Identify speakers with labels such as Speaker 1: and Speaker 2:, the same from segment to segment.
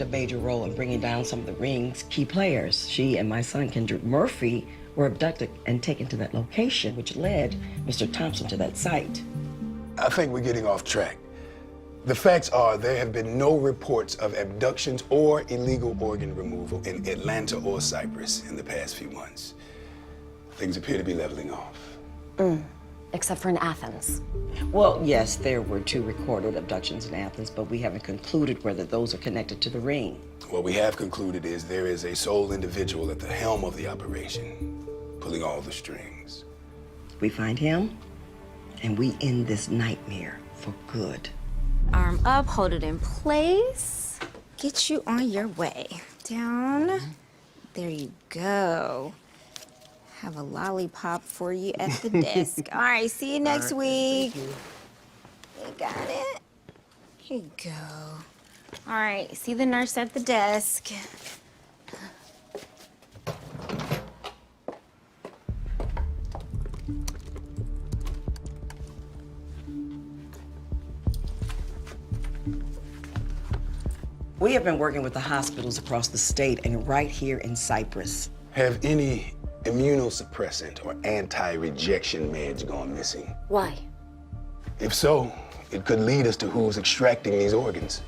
Speaker 1: a major role in bringing down some of the ring's key players. She and my son, Kendrick Murphy, were abducted and taken to that location, which led Mr. Thompson to that site.
Speaker 2: I think we're getting off track. The facts are there have been no reports of abductions or illegal organ removal in Atlanta or Cyprus in the past few months. Things appear to be leveling off.
Speaker 3: Except for in Athens.
Speaker 1: Well, yes, there were 2 recorded abductions in Athens, but we haven't concluded whether those are connected to the ring.
Speaker 2: What we have concluded is there is a sole individual at the helm of the operation, pulling all the strings.
Speaker 1: We find him, and we end this nightmare for good.
Speaker 4: Arm up, hold it in place. Get you on your way. Down. There you go. Have a lollipop for you at the desk. All right, see you next week. You got it? Here you go. All right, see the nurse at the desk.
Speaker 1: We have been working with the hospitals across the state and right here in Cyprus.
Speaker 2: Have any immunosuppressant or anti-rejection meds gone missing?
Speaker 3: Why?
Speaker 2: If so, it could lead us to who's extracting these organs.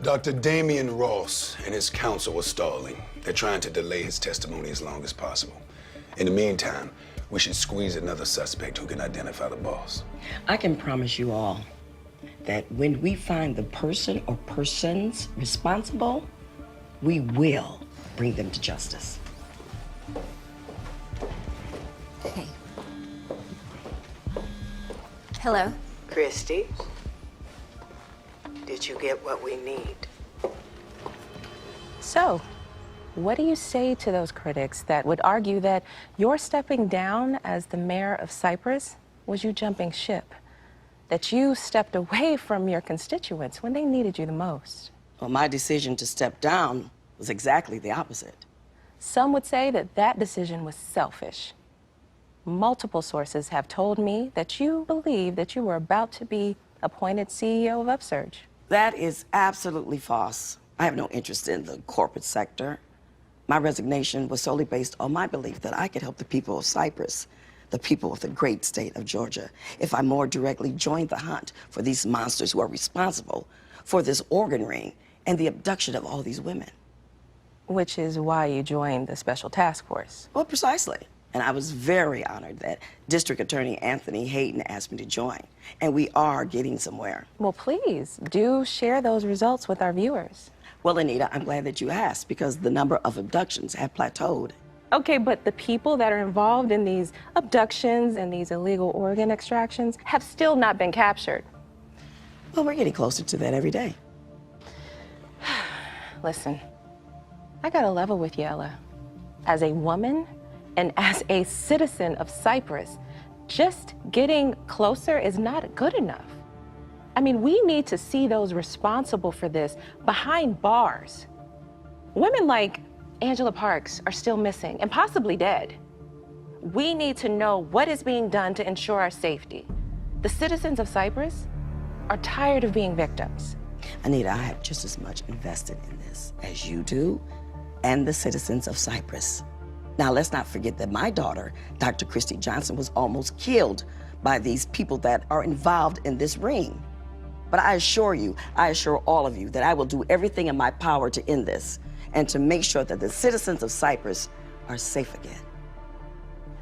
Speaker 2: Dr. Damian Ross and his counsel are stalling. They're trying to delay his testimony as long as possible. In the meantime, we should squeeze another suspect who can identify the boss.
Speaker 1: I can promise you all that when we find the person or persons responsible, we will bring them to justice.
Speaker 4: Hey. Hello.
Speaker 5: Christy, did you get what we need?
Speaker 6: So, what do you say to those critics that would argue that your stepping down as the mayor of Cyprus was you jumping ship? That you stepped away from your constituents when they needed you the most?
Speaker 1: Well, my decision to step down was exactly the opposite.
Speaker 6: Some would say that that decision was selfish. Multiple sources have told me that you believe that you were about to be appointed CEO of Upsurge.
Speaker 1: That is absolutely false. I have no interest in the corporate sector. My resignation was solely based on my belief that I could help the people of Cyprus, the people of the great state of Georgia, if I more directly joined the hunt for these monsters who are responsible for this organ ring and the abduction of all these women.
Speaker 6: Which is why you joined the Special Task Force.
Speaker 1: Well, precisely. And I was very honored that District Attorney Anthony Hayden asked me to join. And we are getting somewhere.
Speaker 6: Well, please, do share those results with our viewers.
Speaker 1: Well, Anita, I'm glad that you asked because the number of abductions have plateaued.
Speaker 6: Okay, but the people that are involved in these abductions and these illegal organ extractions have still not been captured.
Speaker 1: Well, we're getting closer to that every day.
Speaker 6: Listen, I gotta level with you, Ella. As a woman and as a citizen of Cyprus, just getting closer is not good enough. I mean, we need to see those responsible for this behind bars. Women like Angela Parks are still missing and possibly dead. We need to know what is being done to ensure our safety. The citizens of Cyprus are tired of being victims.
Speaker 1: Anita, I have just as much invested in this as you do and the citizens of Cyprus. Now, let's not forget that my daughter, Dr. Christy Johnson, was almost killed by these people that are involved in this ring. But I assure you, I assure all of you that I will do everything in my power to end this and to make sure that the citizens of Cyprus are safe again.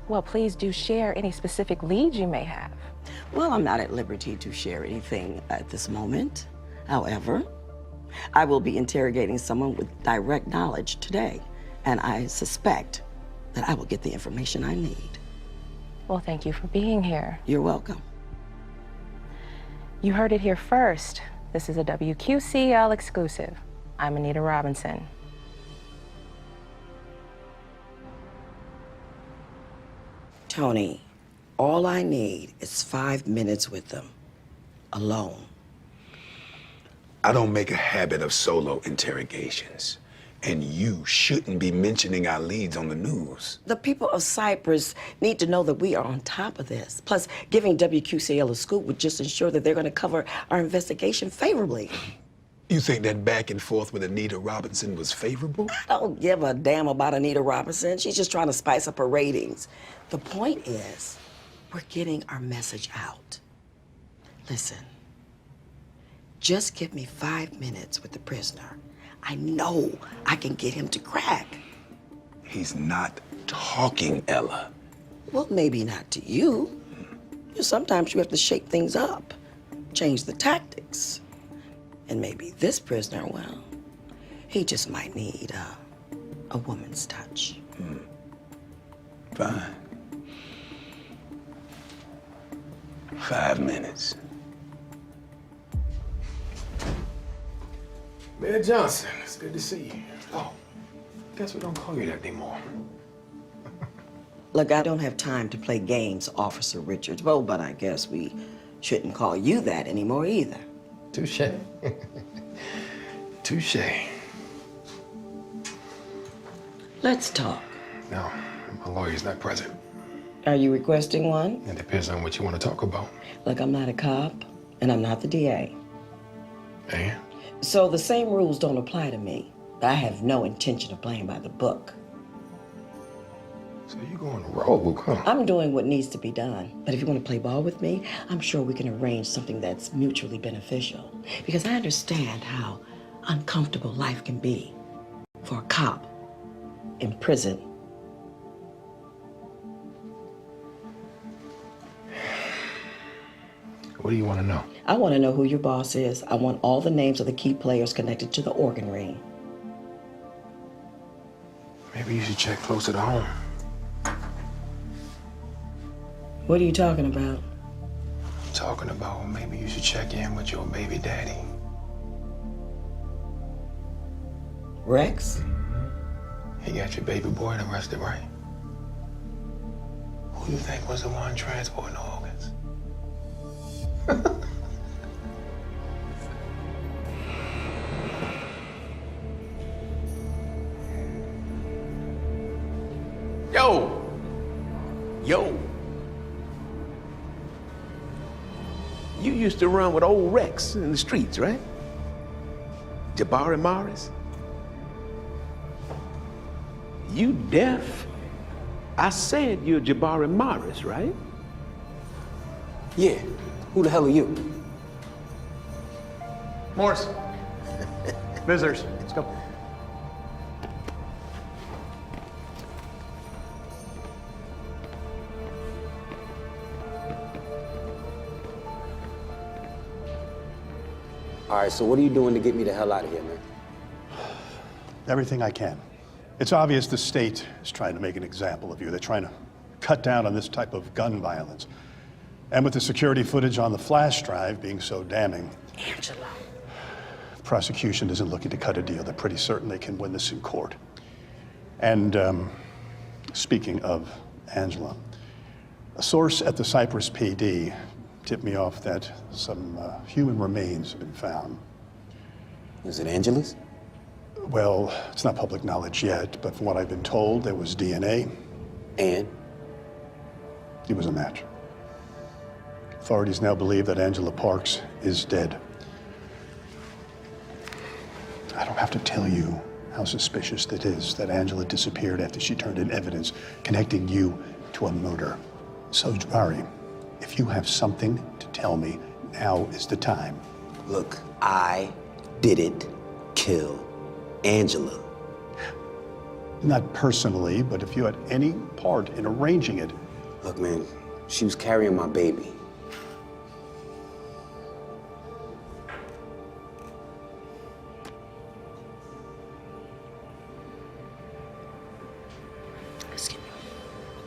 Speaker 6: Well, please do share any specific leads you may have.
Speaker 1: Well, I'm not at liberty to share anything at this moment. However, I will be interrogating someone with direct knowledge today, and I suspect that I will get the information I need.
Speaker 6: Well, thank you for being here.
Speaker 1: You're welcome.
Speaker 6: You heard it here first. This is a WQCL exclusive. I'm Anita Robinson.
Speaker 1: Tony, all I need is 5 minutes with them, alone.
Speaker 2: I don't make a habit of solo interrogations. And you shouldn't be mentioning our leads on the news.
Speaker 1: The people of Cyprus need to know that we are on top of this. Plus, giving WQCL a scoop would just ensure that they're going to cover our investigation favorably.
Speaker 2: You think that back and forth with Anita Robinson was favorable?
Speaker 1: I don't give a damn about Anita Robinson. She's just trying to spice up her ratings. The point is, we're getting our message out. Listen, just give me 5 minutes with the prisoner. I know I can get him to crack.
Speaker 2: He's not talking, Ella.
Speaker 1: Well, maybe not to you. Sometimes you have to shake things up, change the tactics. And maybe this prisoner, well, he just might need a woman's touch.
Speaker 2: Fine. 5 minutes.
Speaker 7: Mayor Johnson, it's good to see you. Oh, guess we don't call you that anymore.
Speaker 1: Look, I don't have time to play games, Officer Richards. Well, but I guess we shouldn't call you that anymore either.
Speaker 7: Touche. Touche.
Speaker 1: Let's talk.
Speaker 7: No, my lawyer's not present.
Speaker 1: Are you requesting one?
Speaker 7: It depends on what you want to talk about.
Speaker 1: Look, I'm not a cop, and I'm not the DA.
Speaker 7: And?
Speaker 1: So the same rules don't apply to me. I have no intention of playing by the book.
Speaker 7: So you going rogue, huh?
Speaker 1: I'm doing what needs to be done. But if you want to play ball with me, I'm sure we can arrange something that's mutually beneficial. Because I understand how uncomfortable life can be for a cop in prison.
Speaker 7: What do you want to know?
Speaker 1: I want to know who your boss is. I want all the names of the key players connected to the organ ring.
Speaker 7: Maybe you should check closer to home.
Speaker 1: What are you talking about?
Speaker 7: I'm talking about maybe you should check in with your baby daddy.
Speaker 1: Rex?
Speaker 7: He got your baby boy arrested, right? Who do you think was the one transporting the organs?
Speaker 8: Yo. You used to run with old Rex in the streets, right? Jabari Morris? You deaf? I said you're Jabari Morris, right?
Speaker 9: Yeah. Who the hell are you?
Speaker 10: Morris. Visitors, let's go.
Speaker 9: All right, so what are you doing to get me the hell out of here, man?
Speaker 11: Everything I can. It's obvious the state is trying to make an example of you. They're trying to cut down on this type of gun violence. And with the security footage on the flash drive being so damning,
Speaker 1: Angela.
Speaker 11: the prosecution isn't looking to cut a deal. They're pretty certain they can win this in court. And speaking of Angela, a source at the Cyprus PD tipped me off that some human remains have been found.
Speaker 9: Is it Angela's?
Speaker 11: Well, it's not public knowledge yet, but from what I've been told, there was DNA.
Speaker 9: And?
Speaker 11: It was a match. Authorities now believe that Angela Parks is dead. I don't have to tell you how suspicious it is that Angela disappeared after she turned in evidence connecting you to a murder. So, Jabari, if you have something to tell me, now is the time.
Speaker 9: Look, I didn't kill Angela.
Speaker 11: Not personally, but if you had any part in arranging it.
Speaker 9: Look, man, she was carrying my baby.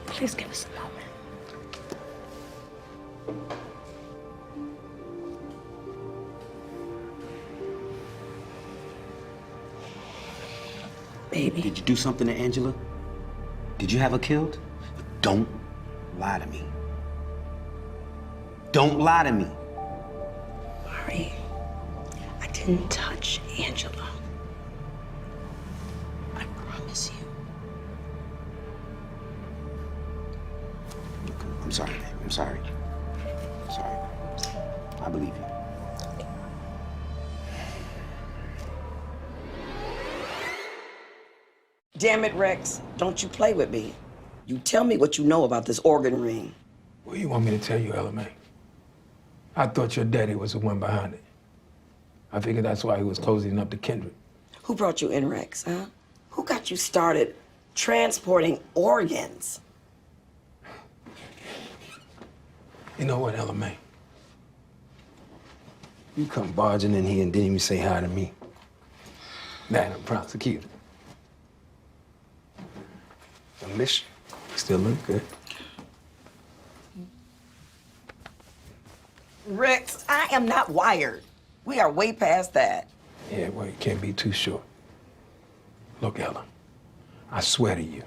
Speaker 1: Please give us a moment. Baby.
Speaker 9: Did you do something to Angela? Did you have her killed? Don't lie to me. Don't lie to me.
Speaker 1: Barry, I didn't touch Angela. I promise you.
Speaker 9: I'm sorry, babe. I'm sorry. I'm sorry. I believe you.
Speaker 1: Damn it, Rex. Don't you play with me. You tell me what you know about this organ ring.
Speaker 7: What do you want me to tell you, Ella Mae? I thought your daddy was the one behind it. I figured that's why he was closing up to Kendrick.
Speaker 1: Who brought you in, Rex, huh? Who got you started transporting organs?
Speaker 7: You know what, Ella Mae?
Speaker 9: You come barging in here and didn't even say hi to me.
Speaker 7: Madam Prosecutor.
Speaker 9: I miss you.
Speaker 7: Still look good.
Speaker 1: Rex, I am not wired. We are way past that.
Speaker 7: Yeah, well, you can't be too sure. Look, Ella, I swear to you,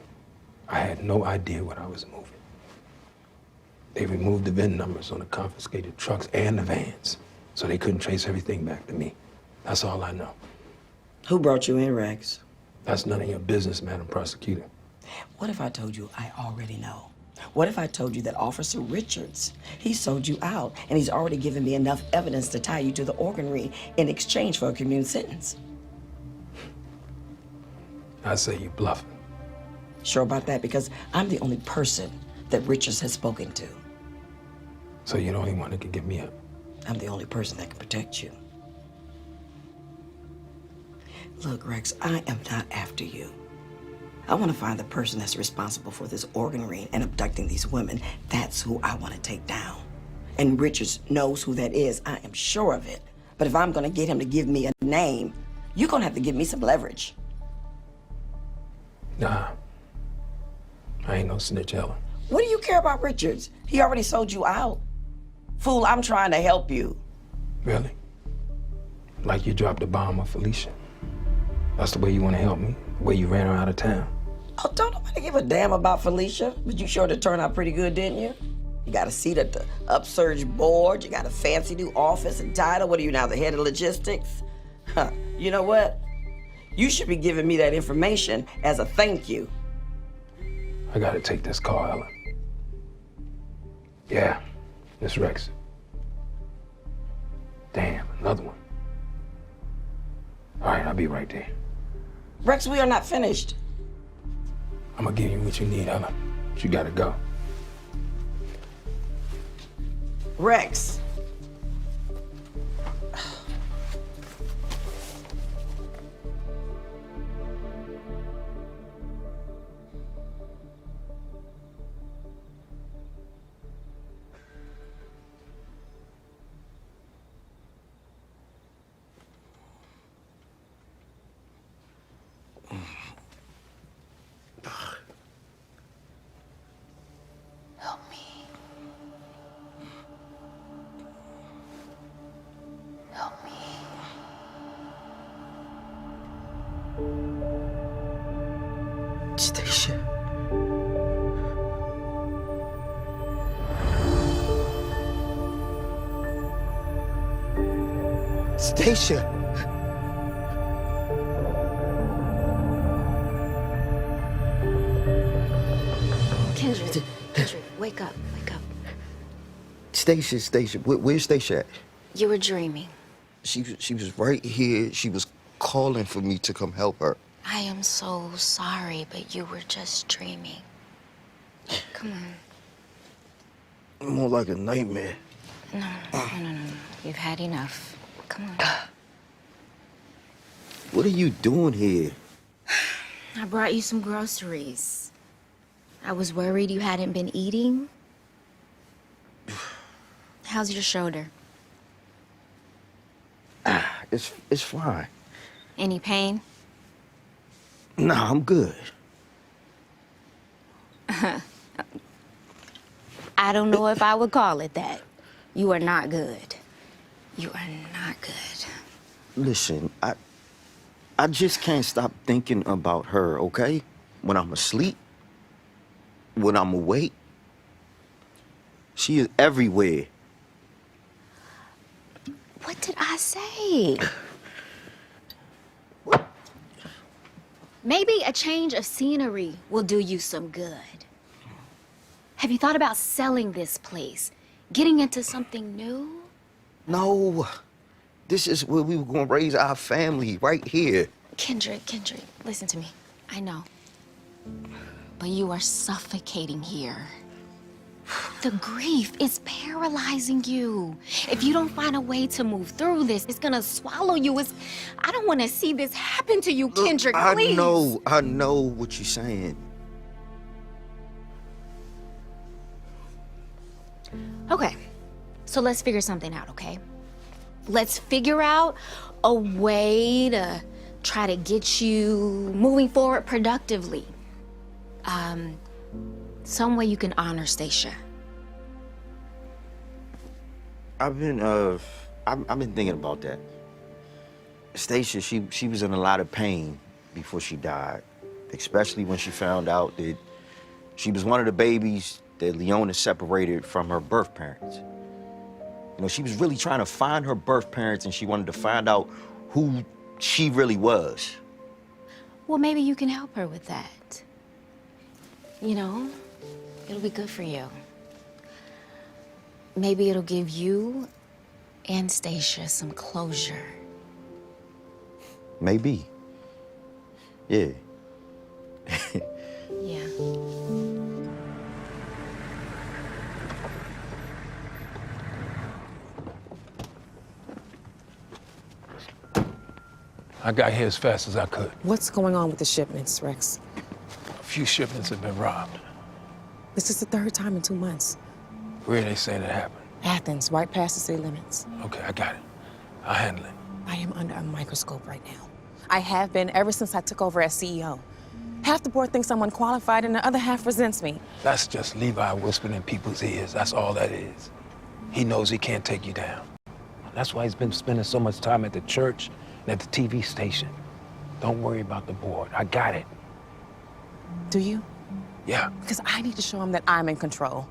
Speaker 7: I had no idea what I was moving. They removed the VIN numbers on the confiscated trucks and the vans, so they couldn't trace everything back to me. That's all I know.
Speaker 1: Who brought you in, Rex?
Speaker 7: That's none of your business, Madam Prosecutor.
Speaker 1: What if I told you I already know? What if I told you that Officer Richards, he sold you out, and he's already given me enough evidence to tie you to the organ ring in exchange for a commuted sentence?
Speaker 7: I say you bluffing.
Speaker 1: Sure about that? Because I'm the only person that Richards has spoken to.
Speaker 7: So you're the only one that can get me up.
Speaker 1: I'm the only person that can protect you. Look, Rex, I am not after you. I want to find the person that's responsible for this organ ring and abducting these women. That's who I want to take down. And Richards knows who that is. I am sure of it. But if I'm going to get him to give me a name, you're going to have to give me some leverage.
Speaker 7: Nah. I ain't no snitch, Ella.
Speaker 1: What do you care about Richards? He already sold you out. Fool, I'm trying to help you.
Speaker 7: Really? Like you dropped the bomb on Felicia? That's the way you want to help me? The way you ran her out of town?
Speaker 1: Oh, don't nobody give a damn about Felicia. But you sure did turn out pretty good, didn't you? You got a seat at the upsurge board. You got a fancy new office and title. What are you now, the head of logistics? Huh. You know what? You should be giving me that information as a thank you.
Speaker 7: I gotta take this call, Ella. Yeah, it's Rex. Damn, another one. All right, I'll be right there.
Speaker 1: Rex, we are not finished.
Speaker 7: I'm gonna give you what you need, Ella. But you gotta go.
Speaker 1: Rex.
Speaker 3: Help me. Help me.
Speaker 1: Stacia.
Speaker 9: Stacia!
Speaker 3: Kendrick, wake up, wake up.
Speaker 12: Stacia, where's Stacia at?
Speaker 3: You were dreaming.
Speaker 12: She was right here. She was calling for me to come help her.
Speaker 3: I am so sorry, but you were just dreaming. Come on.
Speaker 12: More like a nightmare.
Speaker 3: No. You've had enough. Come on.
Speaker 12: What are you doing here?
Speaker 3: I brought you some groceries. I was worried you hadn't been eating. How's your shoulder?
Speaker 12: It's fine.
Speaker 3: Any pain?
Speaker 12: Nah, I'm good.
Speaker 3: I don't know if I would call it that. You are not good. You are not good.
Speaker 12: Listen, I just can't stop thinking about her, okay? When I'm asleep, when I'm awake,
Speaker 9: She is everywhere.
Speaker 4: What did I say? Maybe a change of scenery will do you some good. Have you thought about selling this place? Getting into something new?
Speaker 9: No. This is where we were gonna raise our family, right here.
Speaker 4: Kendrick, listen to me. I know. But you are suffocating here. The grief is paralyzing you. If you don't find a way to move through this, it's gonna swallow you. I don't wanna see this happen to you, Kendrick, please.
Speaker 9: I know what you're saying.
Speaker 4: Okay, so let's figure something out, okay? Let's figure out a way to try to get you moving forward productively. Some way you can honor Stacia.
Speaker 9: I've been thinking about that. Stacia, she was in a lot of pain before she died, especially when she found out that she was one of the babies that Leona separated from her birth parents. You know, she was really trying to find her birth parents, and she wanted to find out who she really was.
Speaker 4: Well, maybe you can help her with that. You know, it'll be good for you. Maybe it'll give you and Stacia some closure.
Speaker 9: Maybe. Yeah.
Speaker 4: Yeah.
Speaker 7: I got here as fast as I could.
Speaker 6: What's going on with the shipments, Rex?
Speaker 7: A few shipments have been robbed.
Speaker 6: This is the third time in 2 months.
Speaker 7: Where are they saying it happened?
Speaker 6: Athens, right past the city limits.
Speaker 7: Okay, I got it. I'll handle it.
Speaker 6: I am under a microscope right now. I have been ever since I took over as CEO. Half the board thinks I'm unqualified and the other half resents me.
Speaker 7: That's just Levi whispering in people's ears. That's all that is. He knows he can't take you down. That's why he's been spending so much time at the church and at the TV station. Don't worry about the board. I got it.
Speaker 6: Do you?
Speaker 7: Yeah.
Speaker 6: Because I need to show him that I'm in control.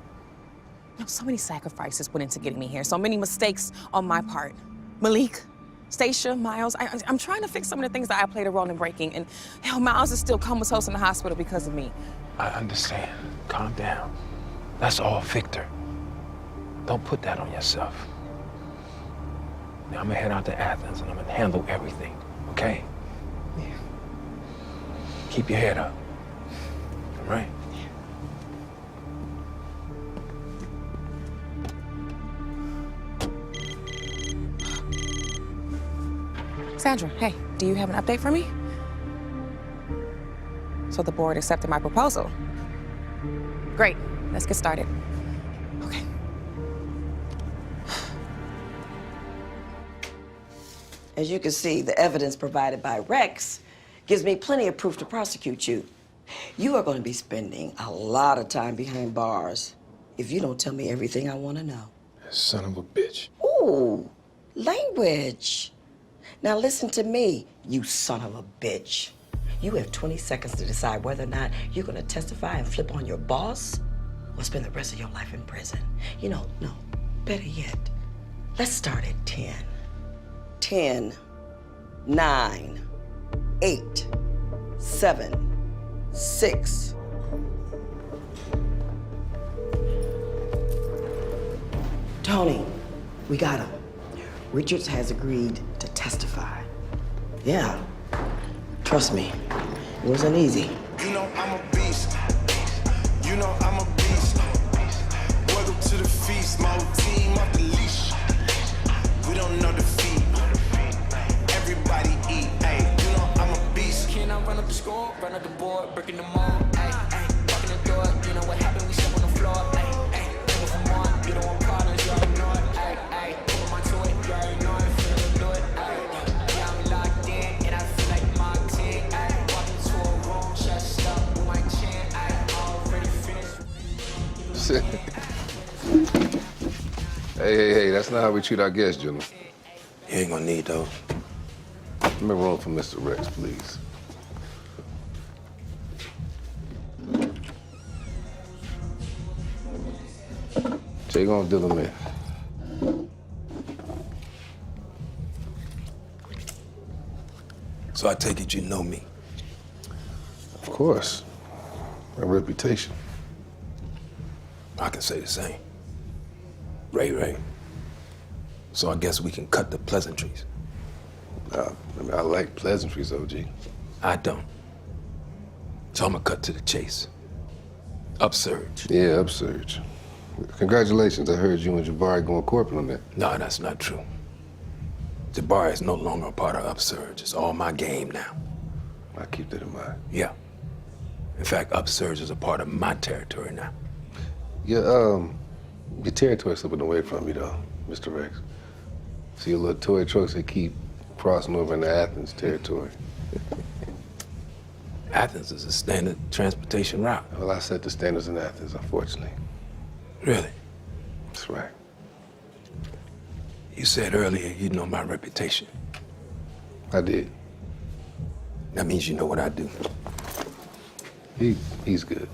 Speaker 6: You know, so many sacrifices went into getting me here. So many mistakes on my part. Malik, Stacia, Miles, I'm trying to fix some of the things that I played a role in breaking. And hell, Miles is still comatose in the hospital because of me.
Speaker 7: I understand. Calm down. That's all Victor. Don't put that on yourself. Now I'm gonna head out to Athens and I'm gonna handle everything, okay?
Speaker 6: Yeah.
Speaker 7: Keep your head up, all right?
Speaker 6: Sandra, hey, do you have an update for me? So the board accepted my proposal. Great, let's get started. Okay.
Speaker 1: As you can see, the evidence provided by Rex gives me plenty of proof to prosecute you. You are going to be spending a lot of time behind bars if you don't tell me everything I want to know.
Speaker 7: Son of a bitch.
Speaker 1: Ooh, language. Now listen to me, you son of a bitch. You have 20 seconds to decide whether or not you're going to testify and flip on your boss or spend the rest of your life in prison. You know, no, better yet, let's start at 10. 10, 9, 8, 7, 6. Tony, we got him. Richards has agreed to testify. Yeah, trust me, it wasn't easy.
Speaker 13: You know I'm a beast. You know I'm a beast. Welcome to the feast. My whole team off the leash. We don't know defeat. Everybody eat. Hey, you know I'm a beast. Can I run up the score? Run up the board, breaking the mold. Hey, hey, walking the door. You know what happened? We step on the floor. Hey, hey, never from on. You don't want problems, you already know it. Hey, hey, put my to it. You already know it. Finna do it. Hey, yeah, I'm locked in, and I feel like my team. Hey, walking to a room, chest up with my chin. Hey, already finished.
Speaker 14: Hey, that's not how we treat our guests, gentlemen.
Speaker 12: You ain't gonna need those.
Speaker 14: Let me roll for Mr. Rex, please. Jay gonna deal him in.
Speaker 7: So I take it you know me.
Speaker 14: Of course. My reputation.
Speaker 7: I can say the same. Ray. So I guess we can cut the pleasantries.
Speaker 14: I like pleasantries, OG.
Speaker 7: I don't. So I'm gonna cut to the chase. Upsurge.
Speaker 14: Yeah, upsurge. Congratulations, I heard you and Jabari going corporate on that.
Speaker 7: No, that's not true. Jabari is no longer a part of Upsurge. It's all my game now.
Speaker 14: I keep that in mind.
Speaker 7: Yeah. In fact, Upsurge is a part of my territory now.
Speaker 14: Yeah, your territory's slipping away from you though, Mr. Rex. See your little toy trucks that keep crossing over into Athens territory.
Speaker 7: Athens is a standard transportation route.
Speaker 14: Well, I set the standards in Athens, unfortunately.
Speaker 7: Really?
Speaker 14: That's right.
Speaker 7: You said earlier you know my reputation.
Speaker 14: I did.
Speaker 7: That means you know what I do.
Speaker 14: He's good.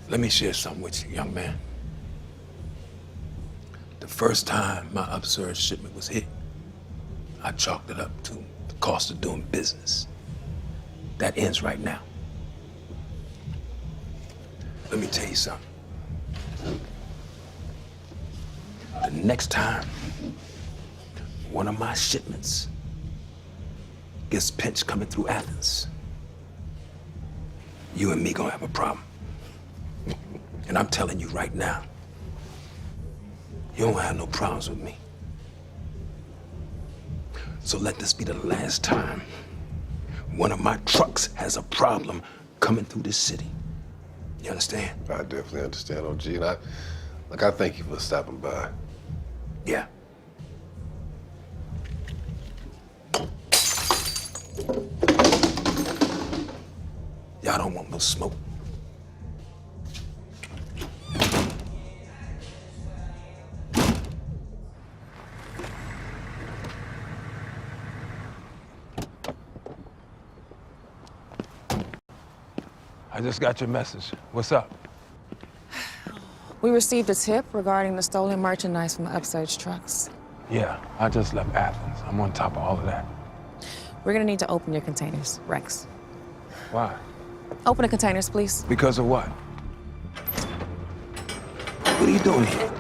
Speaker 7: Let me share something with you, young man. The first time my Upsurge shipment was hit, I chalked it up to the cost of doing business. That ends right now. Let me tell you something. The next time one of my shipments gets pinched coming through Athens, you and me gonna have a problem. And I'm telling you right now, you don't have no problems with me. So let this be the last time one of my trucks has a problem coming through this city. You understand?
Speaker 14: I definitely understand, OG. And I thank you for stopping by.
Speaker 7: Yeah. Y'all don't want no smoke. I just got your message. What's up?
Speaker 15: We received a tip regarding the stolen merchandise from the Upsurge trucks.
Speaker 7: Yeah, I just left Athens. I'm on top of all of that.
Speaker 15: We're gonna need to open your containers, Rex.
Speaker 7: Why?
Speaker 15: Open the containers, please.
Speaker 7: Because of what? What are you doing here?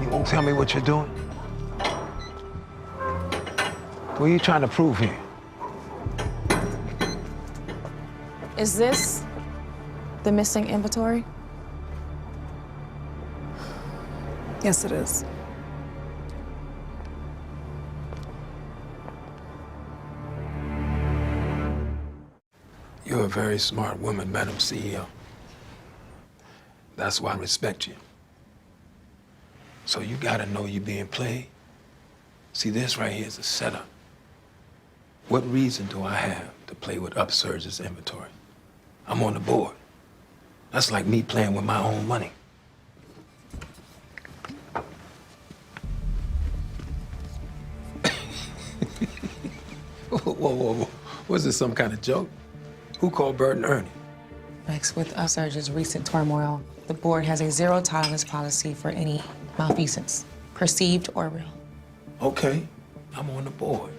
Speaker 7: You won't tell me what you're doing? What are you trying to prove here?
Speaker 15: Is this the missing inventory? Yes, it is.
Speaker 7: You're a very smart woman, Madam CEO. That's why I respect you. So you gotta know you're being played. See, this right here is a setup. What reason do I have to play with Upsurge's inventory? I'm on the board. That's like me playing with my own money. Whoa. Was this some kind of joke? Who called Bert and Ernie?
Speaker 15: Rex, with Upsurge's recent turmoil, the board has a zero-tolerance policy for any malfeasance, perceived or real.
Speaker 7: Okay, I'm on the board.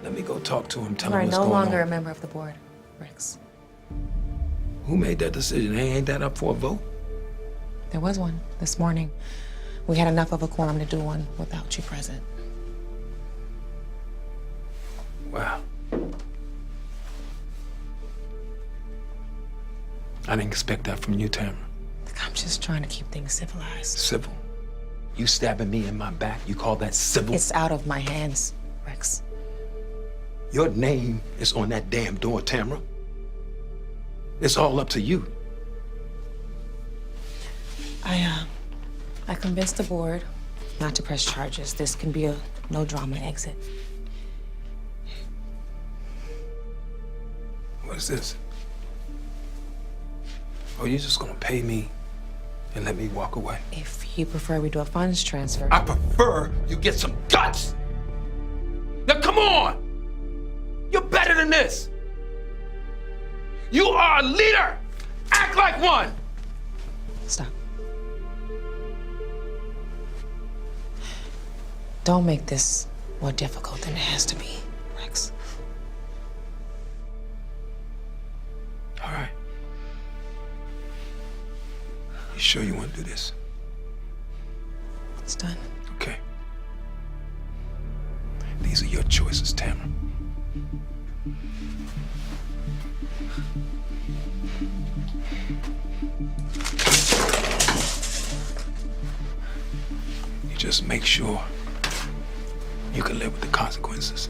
Speaker 7: Let me go talk to him, tell
Speaker 15: You are
Speaker 7: him what's
Speaker 15: no
Speaker 7: going
Speaker 15: longer a
Speaker 7: on.
Speaker 15: member of the board, Rex.
Speaker 7: Who made that decision? Ain't that up for a vote?
Speaker 15: There was one this morning. We had enough of a quorum to do one without you present.
Speaker 7: Wow. I didn't expect that from you, Tamara.
Speaker 15: I'm just trying to keep things civilized.
Speaker 7: Civil? You stabbing me in my back, you call that civil?
Speaker 15: It's out of my hands, Rex.
Speaker 7: Your name is on that damn door, Tamara. It's all up to you.
Speaker 15: I convinced the board not to press charges. This can be a no-drama exit.
Speaker 7: What is this? Oh, you're just gonna pay me and let me walk away?
Speaker 15: If you prefer, we do a funds transfer.
Speaker 7: I prefer you get some guts. Now come on! You're better than this.
Speaker 8: You are a leader! Act like one!
Speaker 15: Stop. Don't make this more difficult than it has to be, Rex.
Speaker 7: All right. You sure you want to do this?
Speaker 15: It's done.
Speaker 7: Okay. These are your choices, Tamara. You just make sure you can live with the consequences.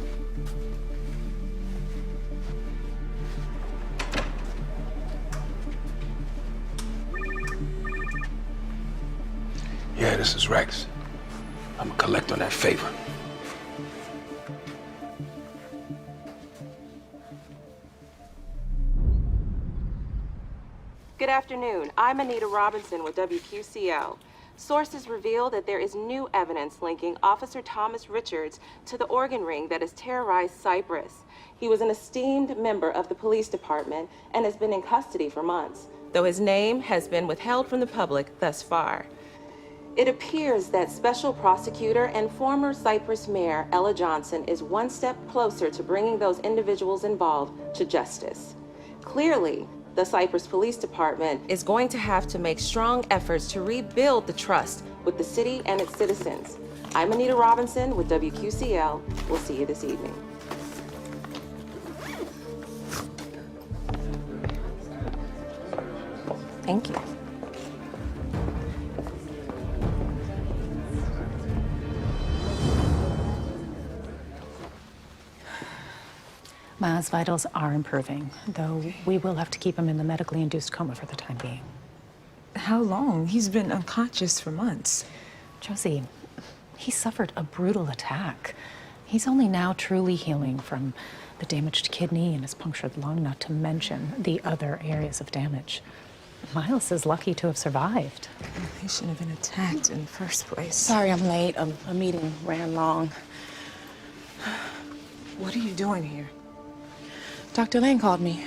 Speaker 7: Yeah, this is Rex. I'm gonna collect on that favor.
Speaker 6: Good afternoon. I'm Anita Robinson with WQCL. Sources reveal that there is new evidence linking Officer Thomas Richards to the organ ring that has terrorized Cyprus. He was an esteemed member of the police department and has been in custody for months, though his name has been withheld from the public thus far. It appears that Special Prosecutor and former Cyprus Mayor Ella Johnson is one step closer to bringing those individuals involved to justice. Clearly, the Cyprus Police Department is going to have to make strong efforts to rebuild the trust with the city and its citizens. I'm Anita Robinson with WQCL. We'll see you this evening. Thank you.
Speaker 16: Miles' vitals are improving, though we will have to keep him in the medically induced coma for the time being.
Speaker 4: How long? He's been unconscious for months.
Speaker 16: Josie, he suffered a brutal attack. He's only now truly healing from the damaged kidney and his punctured lung, not to mention the other areas of damage. Miles is lucky to have survived.
Speaker 4: He shouldn't have been attacked in the first place.
Speaker 6: Sorry I'm late. A meeting ran long.
Speaker 4: What are you doing here?
Speaker 6: Dr. Lane called me.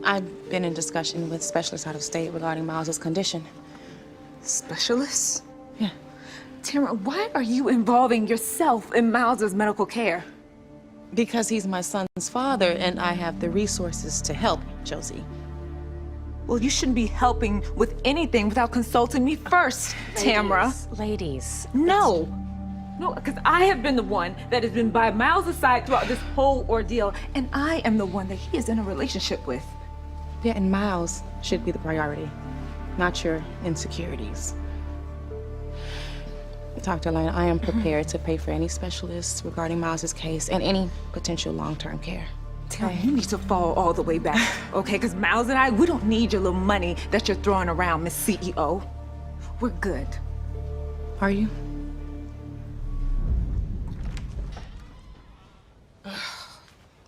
Speaker 6: I've been in discussion with specialists out of state regarding Miles's condition.
Speaker 4: Specialists?
Speaker 6: Yeah.
Speaker 4: Tamara, why are you involving yourself in Miles's medical care?
Speaker 6: Because he's my son's father and I have the resources to help, Josie.
Speaker 4: Well, you shouldn't be helping with anything without consulting me first, Tamara.
Speaker 16: Ladies.
Speaker 4: No. No, because I have been the one that has been by Miles' side throughout this whole ordeal, and I am the one that he is in a relationship with.
Speaker 6: Yeah, and Miles should be the priority, not your insecurities. Dr. Lane, I am prepared to pay for any specialists regarding Miles's case and any potential long-term care.
Speaker 4: Tamara, you need to fall all the way back, okay? Because Miles and I, we don't need your little money that you're throwing around, Miss CEO. We're good.
Speaker 6: Are you?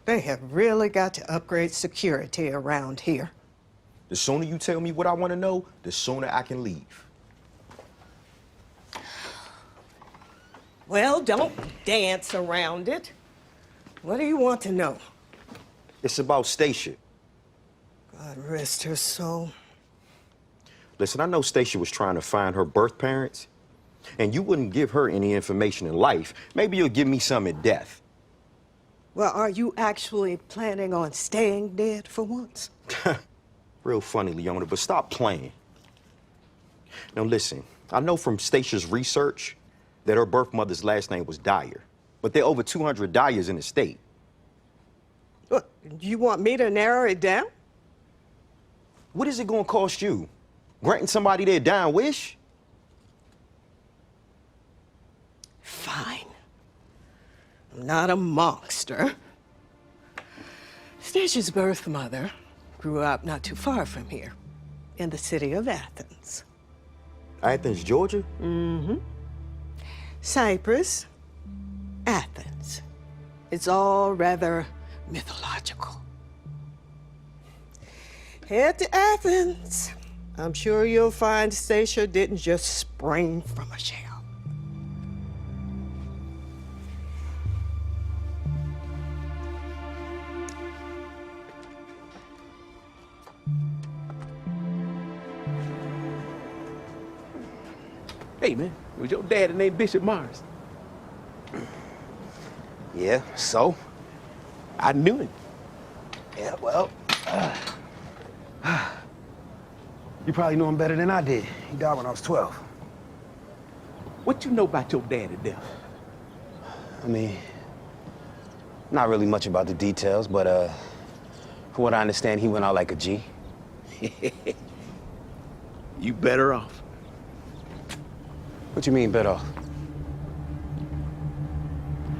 Speaker 5: They have really got to upgrade security around here.
Speaker 9: The sooner you tell me what I want to know, the sooner I can leave.
Speaker 5: Well, don't dance around it. What do you want to know?
Speaker 9: It's about Stacia.
Speaker 5: God rest her soul.
Speaker 9: Listen, I know Stacia was trying to find her birth parents, and you wouldn't give her any information in life. Maybe you'll give me some in death.
Speaker 5: Well, are you actually planning on staying dead for once?
Speaker 9: Real funny, Leona, but stop playing. Now listen, I know from Stacia's research that her birth mother's last name was Dyer, but there are over 200 Dyers in the state.
Speaker 5: What, you want me to narrow it down?
Speaker 9: What is it gonna cost you? Granting somebody their dying wish?
Speaker 5: Fine. I'm not a monster. Stacey's birth mother grew up not too far from here, in the city of Athens.
Speaker 9: Athens, Georgia?
Speaker 5: Mm-hmm. Cyprus, Athens. It's all rather mythological. Head to Athens. I'm sure you'll find Stacia didn't just spring from a shell.
Speaker 8: Hey, man, was your daddy named Bishop Morris?
Speaker 7: Yeah, so?
Speaker 8: I knew him.
Speaker 7: Yeah, well, you probably know him better than I did. He died when I was 12.
Speaker 8: What you know about your daddy death?
Speaker 7: I mean, not really much about the details, but from what I understand, he went out like a G.
Speaker 8: You better off.
Speaker 7: What you mean, better off?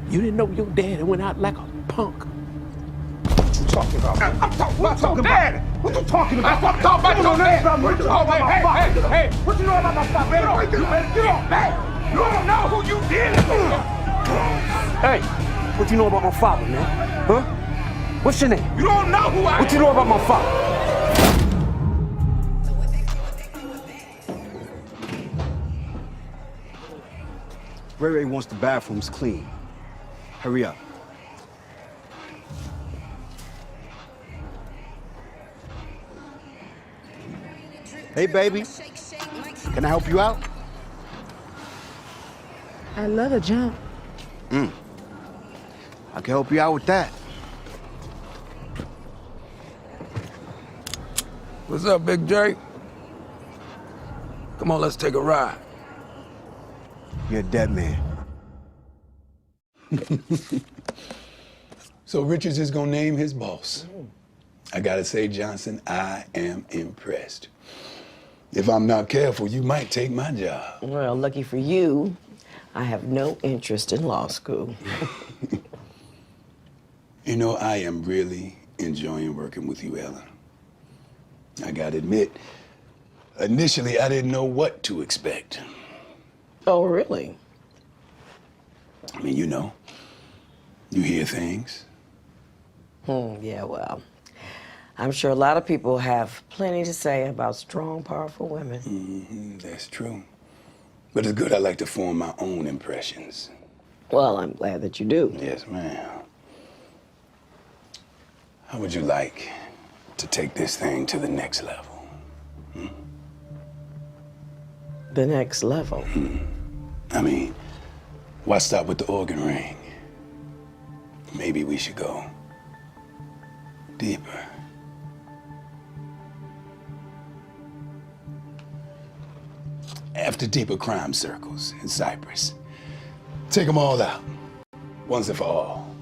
Speaker 8: You didn't know your daddy went out like a punk.
Speaker 7: What you talking about?
Speaker 8: I'm talking about daddy. What you talking about? I'm talking about your daddy. What you talking about? Hey, what you know about my father? You better get off back. You don't know who you dealing with.
Speaker 7: Hey, what you know about my father, man? Huh? What's your name?
Speaker 8: You don't know who I am.
Speaker 7: What you know about my father? Ray Ray wants the bathrooms clean. Hurry up. Hey, baby. Can I help you out?
Speaker 15: I love a jump.
Speaker 7: I can help you out with that.
Speaker 2: What's up, Big J? Come on, let's take a ride.
Speaker 7: You're a dead man.
Speaker 2: So Richards is gonna name his boss. I gotta say, Johnson, I am impressed. If I'm not careful, you might take my job.
Speaker 1: Well, lucky for you, I have no interest in law school.
Speaker 2: You know, I am really enjoying working with you, Ellen. I gotta admit, initially I didn't know what to expect.
Speaker 1: Oh, really?
Speaker 2: I mean, you know, you hear things.
Speaker 1: Yeah, well, I'm sure a lot of people have plenty to say about strong, powerful women.
Speaker 2: That's true. But it's good I like to form my own impressions.
Speaker 1: Well, I'm glad that you do.
Speaker 2: Yes, ma'am. How would you like to take this thing to the next level?
Speaker 1: The next level?
Speaker 2: I mean, why stop with the organ ring? Maybe we should go deeper. After deeper crime circles in Cyprus, take them all out, once and for all.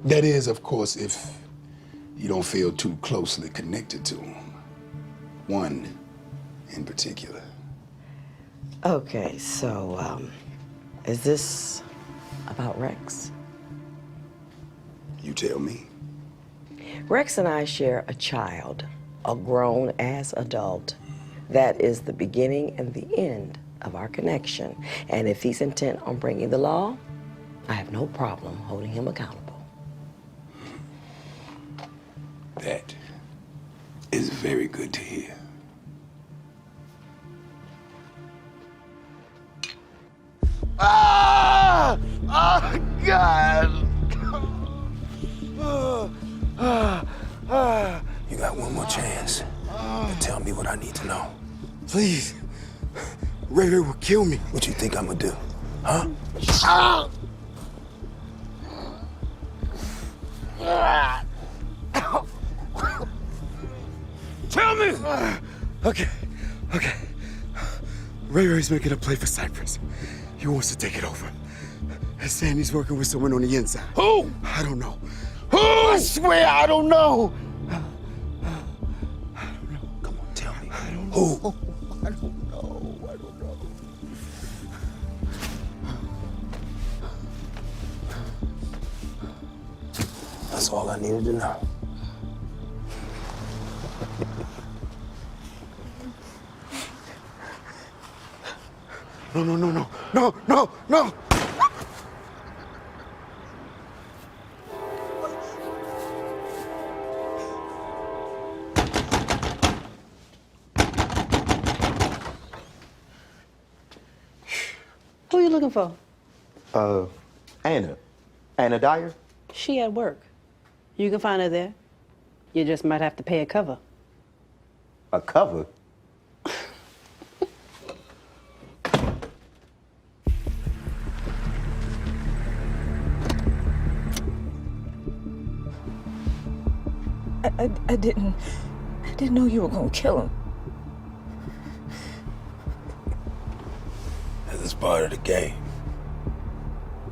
Speaker 2: That is, of course, if you don't feel too closely connected to them. One in particular.
Speaker 1: Okay, so, is this about Rex?
Speaker 2: You tell me.
Speaker 1: Rex and I share a child, a grown-ass adult. That is the beginning and the end of our connection. And if he's intent on bringing the law, I have no problem holding him accountable.
Speaker 2: That is very good to hear.
Speaker 12: Ah! Oh, God!
Speaker 7: You got one more chance to tell me what I need to know.
Speaker 12: Please. Ray Ray will kill me.
Speaker 7: What you think I'm gonna do? Huh?
Speaker 12: Tell me! Okay. Ray Ray's making a play for Cyprus. He wants to take it over. He's saying he's working with someone on the inside.
Speaker 8: Who?
Speaker 12: I don't know.
Speaker 8: Who?
Speaker 12: I swear I don't know.
Speaker 7: Come on, tell me.
Speaker 12: Who? I don't know.
Speaker 7: That's all I needed to know.
Speaker 12: No.
Speaker 5: Who you looking for?
Speaker 9: Anna Dyer?
Speaker 5: She at work. You can find her there. You just might have to pay a cover.
Speaker 9: A cover?
Speaker 17: I didn't know you were gonna kill him.
Speaker 7: This is part of the game.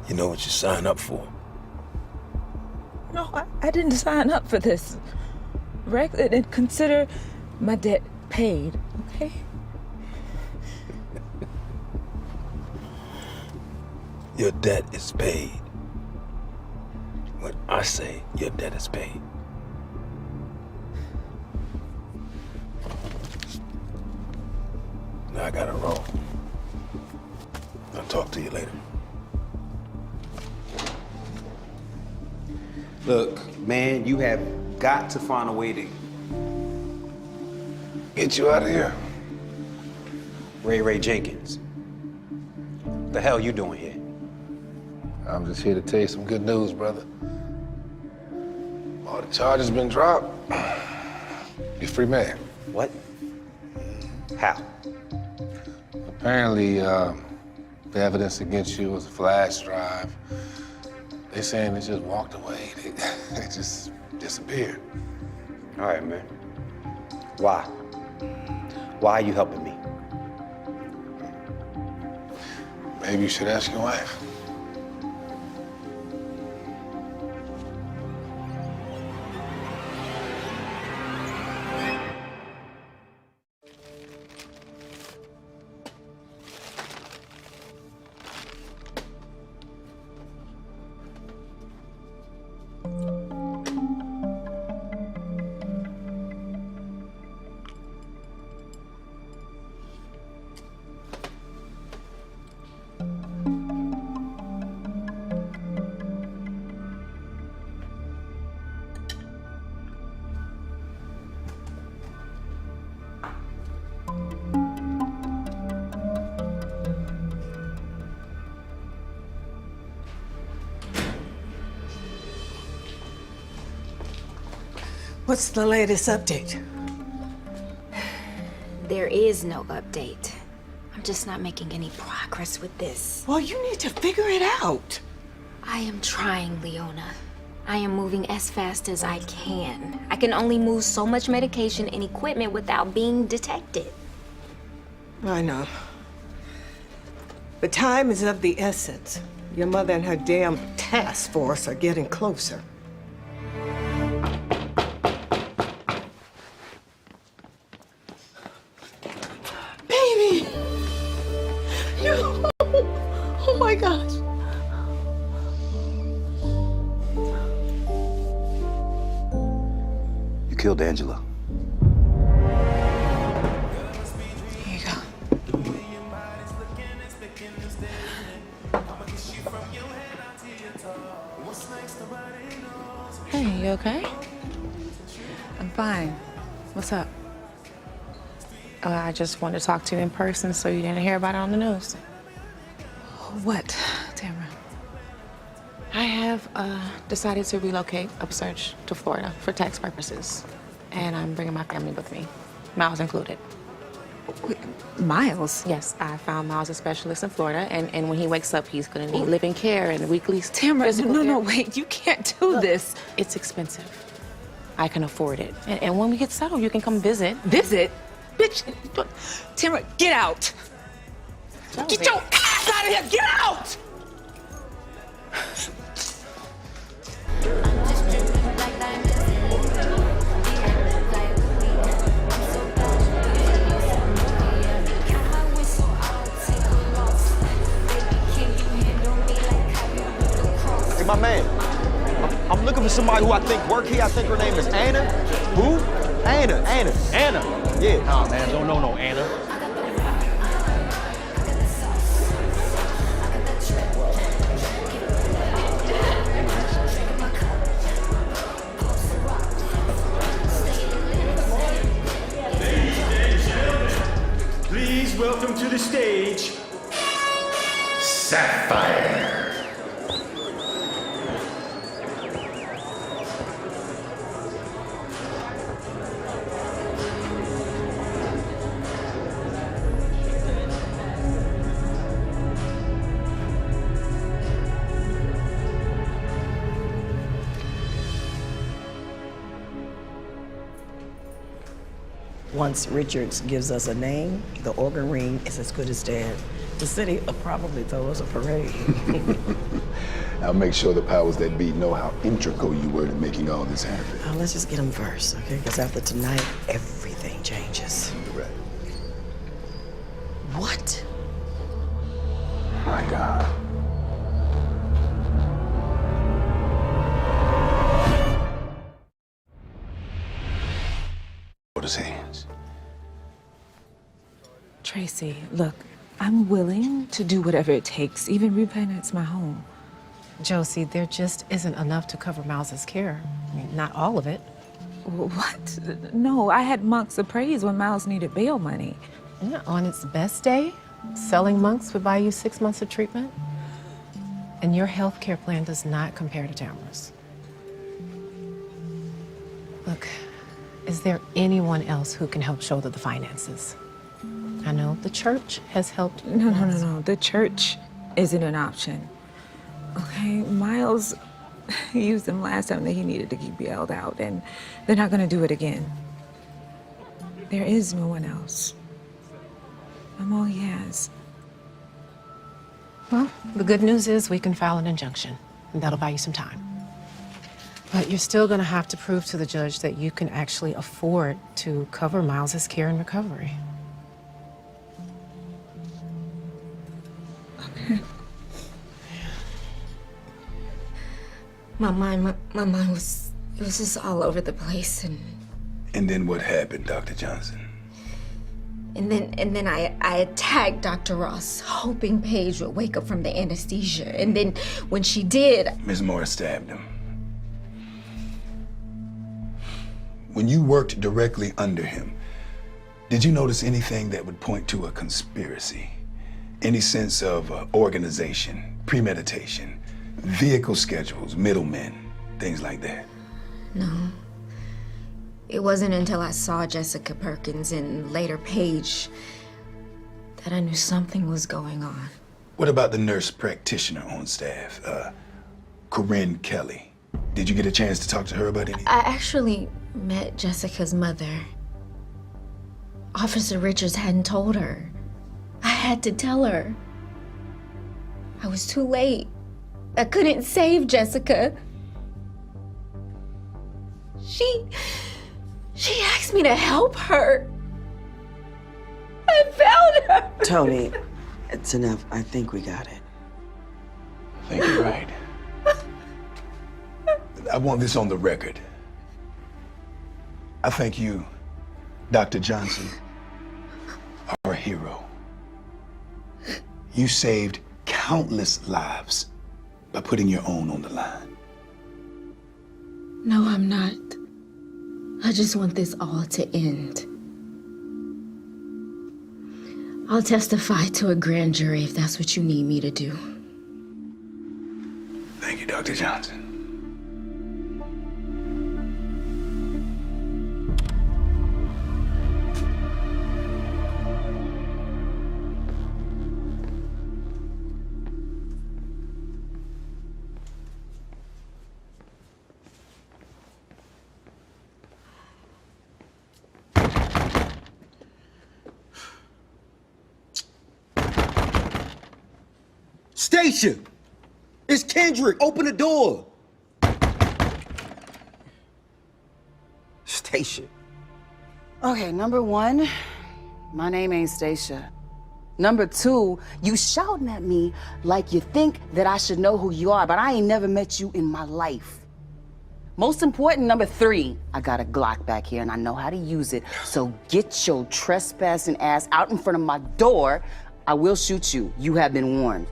Speaker 7: You know what you sign up for.
Speaker 17: No, I didn't sign up for this. Rex, and consider my debt paid, okay?
Speaker 7: Your debt is paid. When I say your debt is paid. Now I gotta roll. I'll talk to you later.
Speaker 10: Look, man, you have got to find a way to
Speaker 7: get you out of here.
Speaker 10: Ray Jenkins. What the hell you doing here?
Speaker 14: I'm just here to tell you some good news, brother. All the charges been dropped. You're a free man.
Speaker 10: What? How?
Speaker 14: Apparently, the evidence against you was a flash drive. They saying they just walked away. They just disappeared.
Speaker 10: All right, man. Why? Why are you helping me?
Speaker 14: Maybe you should ask your wife.
Speaker 5: What's the latest update?
Speaker 4: There is no update. I'm just not making any progress with this.
Speaker 5: Well, you need to figure it out.
Speaker 4: I am trying, Leona. I am moving as fast as I can. I can only move so much medication and equipment without being detected.
Speaker 5: I know. But time is of the essence. Your mother and her damn task force are getting closer. Baby! You! Oh my gosh!
Speaker 10: You killed Angela.
Speaker 16: Here you go. Hey, you okay? I'm fine. What's up? I just wanted to talk to you in person so you didn't hear about it on the news. What, Tamara? I have decided to relocate upsurge to Florida for tax purposes. And I'm bringing my family with me, Miles included.
Speaker 17: Wait, Miles?
Speaker 16: Yes, I found Miles a specialist in Florida, and when he wakes up, he's gonna need living care and weekly
Speaker 17: Tamara, no, wait, you can't do this.
Speaker 16: It's expensive. I can afford it. And when we get settled, you can come visit.
Speaker 17: Visit? Bitch, Tamara, get out! Get your ass out of here! Get out!
Speaker 9: Hey, my man, I'm looking for somebody who I think work here. I think her name is Anna. Who? Anna. Yeah.
Speaker 10: Nah, man, don't know no Anna.
Speaker 8: Please welcome to the stage, Sapphire.
Speaker 1: Once Richards gives us a name, the organ ring is as good as dead. The city will probably throw us a parade.
Speaker 2: I'll make sure the powers that be know how integral you were to making all this happen.
Speaker 1: Let's just get him first, okay? Because after tonight, everything changes.
Speaker 2: Right.
Speaker 1: What?
Speaker 2: My God. His hands.
Speaker 17: Tracy, look, I'm willing to do whatever it takes, even refinance my home.
Speaker 6: Josie, there just isn't enough to cover Miles's care. I mean, not all of it.
Speaker 17: What? No, I had Monks appraised when Miles needed bail money.
Speaker 6: Yeah, on its best day, selling Monks would buy you 6 months of treatment. And your health care plan does not compare to Tamara's. Look, is there anyone else who can help shoulder the finances? I know the church has helped.
Speaker 17: No. The church isn't an option. Okay, Miles used them last time that he needed to keep bailed out, and they're not gonna do it again. There is no one else. I'm all he has.
Speaker 6: Well, the good news is we can file an injunction, and that'll buy you some time. But you're still gonna have to prove to the judge that you can actually afford to cover Miles's care and recovery.
Speaker 17: Okay.
Speaker 4: My mind was just all over the place,
Speaker 2: And then what happened, Dr. Johnson?
Speaker 4: and then I attacked Dr. Ross, hoping Paige would wake up from the anesthesia. And then when she did,
Speaker 2: Ms. Morris stabbed him. When you worked directly under him, did you notice anything that would point to a conspiracy? Any sense of organization, premeditation, vehicle schedules, middlemen, things like that?
Speaker 4: no. It wasn't until I saw Jessica Perkins and later Paige that I knew something was going on.
Speaker 2: What about the nurse practitioner on staff, Corinne Kelly? Did you get a chance to talk to her about anything?
Speaker 4: I actually met Jessica's mother. Officer Richards hadn't told her. I had to tell her. I was too late. I couldn't save Jessica. She asked me to help her. I found her.
Speaker 1: Tony, it's enough. I think we got it.
Speaker 2: I think you're right. I want this on the record. I think you, Dr. Johnson, are a hero. You saved countless lives by putting your own on the line.
Speaker 4: No, I'm not. I just want this all to end. I'll testify to a grand jury if that's what you need me to do.
Speaker 2: Thank you, Dr. Johnson.
Speaker 9: Stacia! It's Kendrick. Open the door. Stacia.
Speaker 18: Okay, number one, my name ain't Stacia. Number two, you shouting at me like you think that I should know who you are, but I ain't never met you in my life. Most important, number three, I got a Glock back here and I know how to use it. So get your trespassing ass out in front of my door. I will shoot you. You have been warned.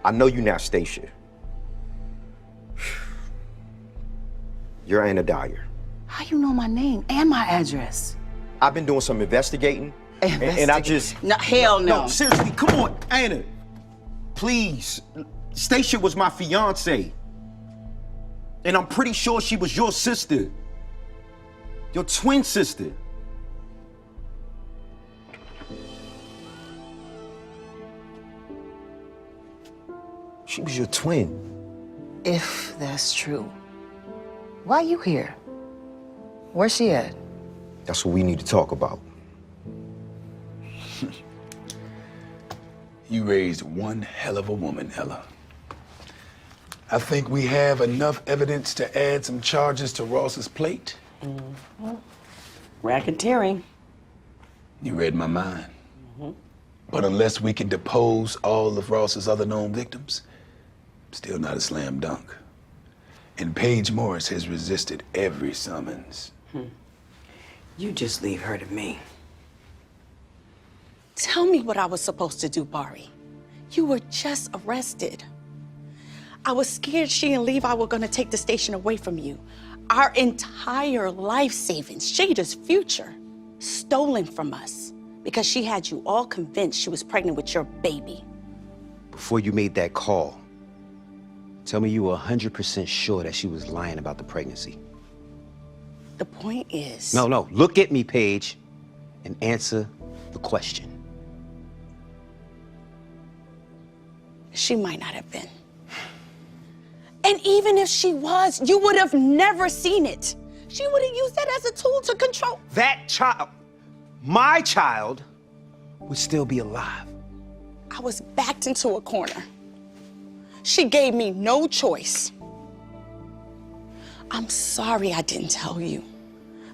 Speaker 9: I know you're not Stacia. You're Anna Dyer.
Speaker 18: How you know my name and my address?
Speaker 9: I've been doing some investigating. And I just...
Speaker 18: No, hell no.
Speaker 9: No, seriously, come on, Anna. Please. Stacia was my fiance. And I'm pretty sure she was your sister. Your twin sister. She was your twin.
Speaker 18: If that's true, why you here? Where's she at?
Speaker 9: That's what we need to talk about.
Speaker 2: You raised one hell of a woman, Ella. I think we have enough evidence to add some charges to Ross's plate.
Speaker 1: Racketeering.
Speaker 2: You read my mind. But unless we can depose all of Ross's other known victims, still not a slam dunk. And Paige Morris has resisted every summons.
Speaker 5: You just leave her to me.
Speaker 18: Tell me what I was supposed to do, Bari. You were just arrested. I was scared she and Levi were gonna take the station away from you. Our entire life savings, Jada's future, stolen from us because she had you all convinced she was pregnant with your baby.
Speaker 9: Before you made that call, tell me you were 100% sure that she was lying about the pregnancy.
Speaker 18: The point is...
Speaker 9: No, look at me, Paige, and answer the question.
Speaker 18: She might not have been. And even if she was, you would have never seen it. She would have used that as a tool to control.
Speaker 9: That child, my child, would still be alive.
Speaker 18: I was backed into a corner. She gave me no choice. I'm sorry I didn't tell you.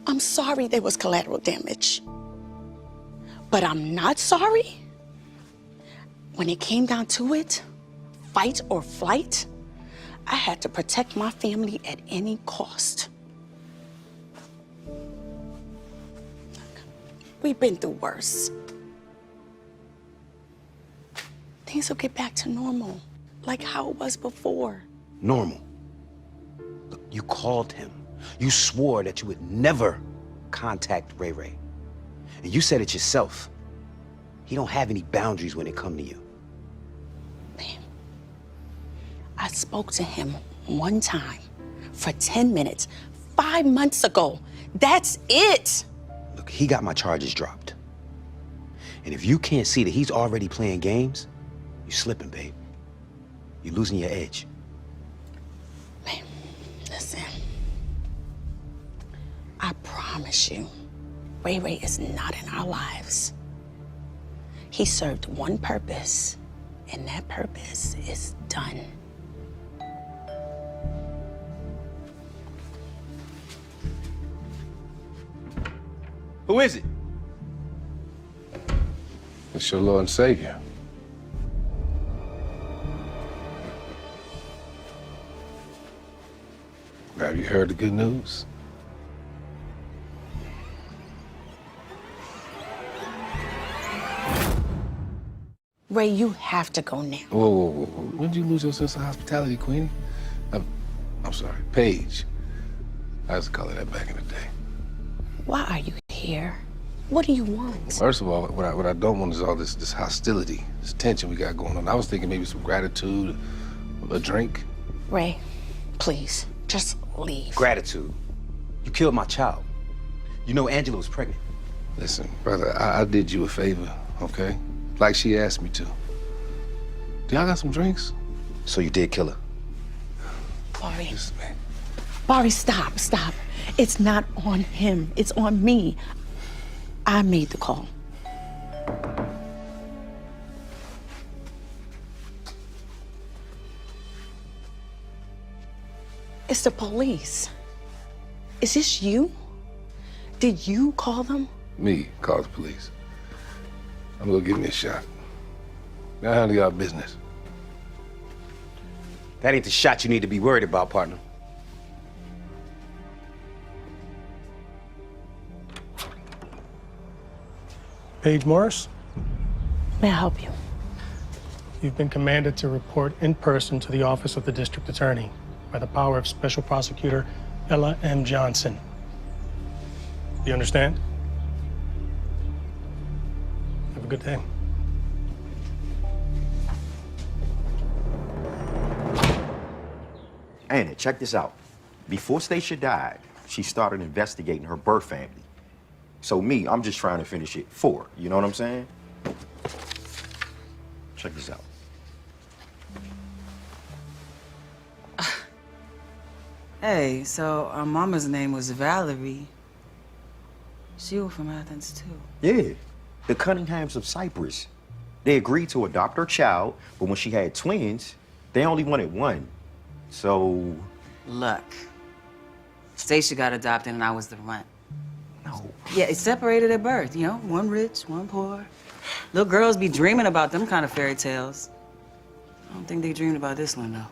Speaker 18: I'm sorry there was collateral damage. But I'm not sorry. When it came down to it, fight or flight, I had to protect my family at any cost. We've been through worse. Things will get back to normal, like how it was before.
Speaker 9: Normal. Look, you called him. You swore that you would never contact Ray Ray. And you said it yourself. He don't have any boundaries when it comes to you.
Speaker 18: I spoke to him one time for 10 minutes, 5 months ago. That's it.
Speaker 9: Look, he got my charges dropped. And if you can't see that he's already playing games, you're slipping, babe. You're losing your edge.
Speaker 18: Listen, I promise you, Ray Ray is not in our lives. He served one purpose, and that purpose is done.
Speaker 9: Who is it?
Speaker 14: It's your Lord and Savior. Have you heard the good news?
Speaker 18: Ray, you have to go now.
Speaker 14: Whoa. When did you lose your sense of hospitality, Queenie? I'm sorry, Paige. I used to call her that back in the day.
Speaker 18: Why are you here? What do you want?
Speaker 14: First of all, what I don't want is all this hostility, this tension we got going on. I was thinking maybe some gratitude, a drink.
Speaker 18: Ray, please, just leave.
Speaker 9: Gratitude. You killed my child. You know Angela was pregnant.
Speaker 14: Listen, brother, I did you a favor, okay? Like she asked me to. Do y'all got some drinks?
Speaker 9: So you did kill her?
Speaker 18: Bari. Bari, stop. It's not on him. It's on me. I made the call. It's the police. Is this you? Did you call them?
Speaker 14: Me, call the police. I'm gonna give me a shot. Now handle y'all business.
Speaker 9: That ain't the shot you need to be worried about, partner.
Speaker 19: Paige Morris,
Speaker 18: May I help you?
Speaker 19: you've been commanded to report in person to the Office of the District Attorney by the power of Special Prosecutor Ella M. Johnson. You understand? Have a good day.
Speaker 9: Anna, check this out. Before Stacia died, she started investigating her birth family. So me, I'm just trying to finish it for her. You know what I'm saying? Check this out.
Speaker 20: Hey, so our mama's name was Valerie.
Speaker 18: She was from Athens, too.
Speaker 9: Yeah, the Cunninghams of Cyprus. They agreed to adopt her child, but when she had twins, they only wanted one. So...
Speaker 18: Look, Stacia got adopted and I was the runt.
Speaker 9: No.
Speaker 18: Yeah, it's separated at birth, you know? One rich, one poor. Little girls be dreaming about them kind of fairy tales. I don't think they dreamed about this one, though.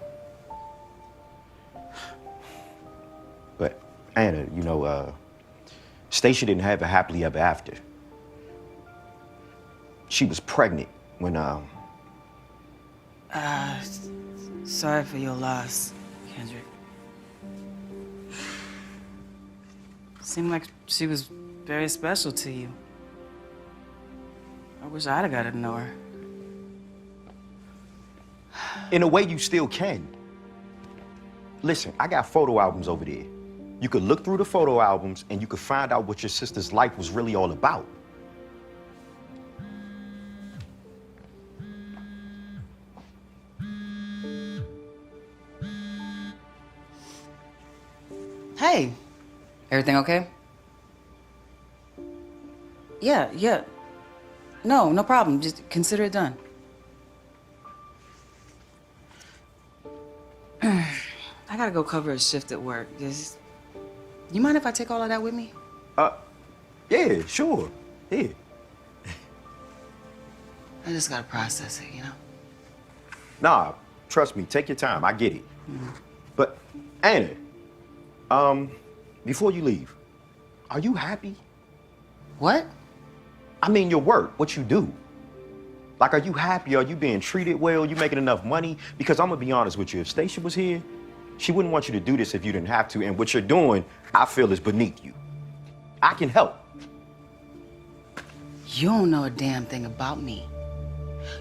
Speaker 9: But, Anna, you know, Stacia didn't have a happily ever after. She was pregnant when,
Speaker 18: Sorry for your loss, Kendrick. Seemed like she was very special to you. I wish I'd have got to know her.
Speaker 9: In a way, you still can. Listen, I got photo albums over there. You could look through the photo albums and you could find out what your sister's life was really all about.
Speaker 18: Hey, everything okay? Yeah. No problem. Just consider it done. I gotta go cover a shift at work. You mind if I take all of that with me?
Speaker 9: Yeah, sure. Yeah.
Speaker 18: I just gotta process it, you know?
Speaker 9: Nah, trust me, take your time. I get it. But, Anna, before you leave, are you happy?
Speaker 18: What?
Speaker 9: I mean, your work, what you do. Like, are you happy? Are you being treated well? You making enough money? Because I'm gonna be honest with you, if Stacia was here, she wouldn't want you to do this if you didn't have to. And what you're doing, I feel is beneath you. I can help.
Speaker 18: You don't know a damn thing about me.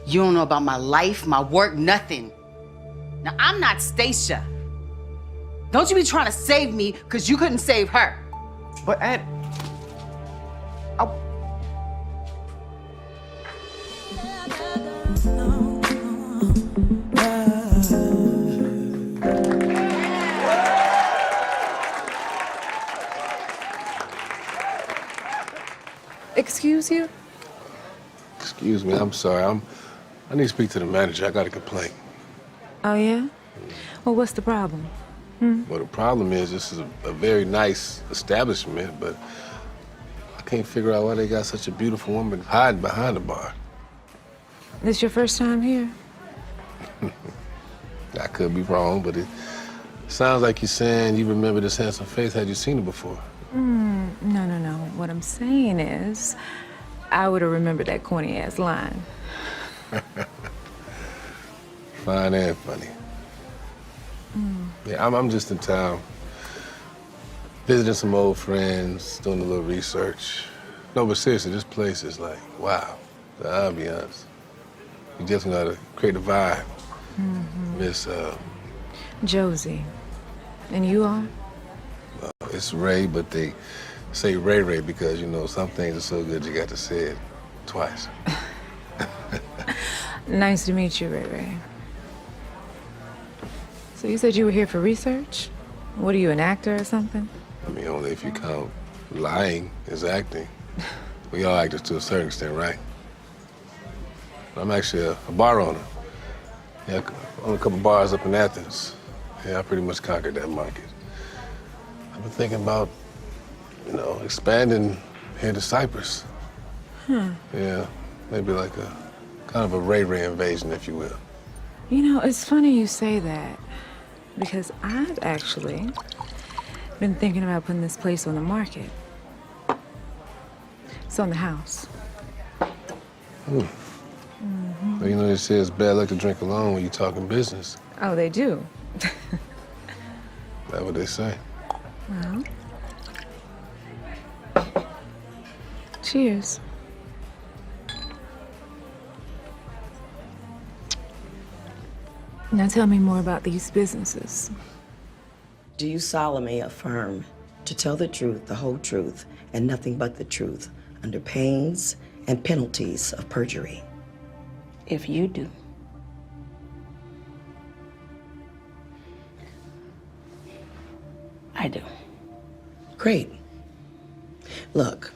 Speaker 18: You don't know about my life, my work, nothing. Now, I'm not Stacia. Don't you be trying to save me because you couldn't save her.
Speaker 9: But, Aunt,
Speaker 17: Excuse you?
Speaker 14: Excuse me, I'm sorry. I need to speak to the manager. I got a complaint.
Speaker 17: Oh, yeah? Well, what's the problem?
Speaker 14: Well, the problem is this is a very nice establishment, but I can't figure out why they got such a beautiful woman hiding behind the bar.
Speaker 17: This your first time here?
Speaker 14: I could be wrong, but it sounds like you're saying you remember this handsome face. Had you seen it before?
Speaker 17: No. What I'm saying is, I would have remembered that corny-ass line.
Speaker 14: Fine and funny. Yeah, I'm just in town, visiting some old friends, doing a little research. No, but seriously, this place is like, wow, the ambiance. You just know how to create a vibe. Miss,
Speaker 17: Josie. And you are?
Speaker 14: it's Ray, but they say Ray Ray because, you know, some things are so good you got to say it twice.
Speaker 17: Nice to meet you, Ray Ray. So you said you were here for research? What are you, an actor or something?
Speaker 14: I mean, only if you count lying as acting. We all actors to a certain extent, right? I'm actually a bar owner. Yeah, I own a couple bars up in Athens. Yeah, I pretty much conquered that market. I've been thinking about, you know, expanding here to Cyprus. Yeah, maybe like a kind of a Ray Ray invasion, if you will.
Speaker 17: You know, it's funny you say that, because I've actually been thinking about putting this place on the market. It's on the house.
Speaker 14: Well, you know, they say it's bad luck to drink alone when you're talking business.
Speaker 17: Oh, they do?
Speaker 14: That's what they say.
Speaker 17: Well, cheers. Now tell me more about these businesses.
Speaker 1: Do you solemnly affirm to tell the truth, the whole truth, and nothing but the truth, under pains and penalties of perjury? If you do. I do. Great. Look,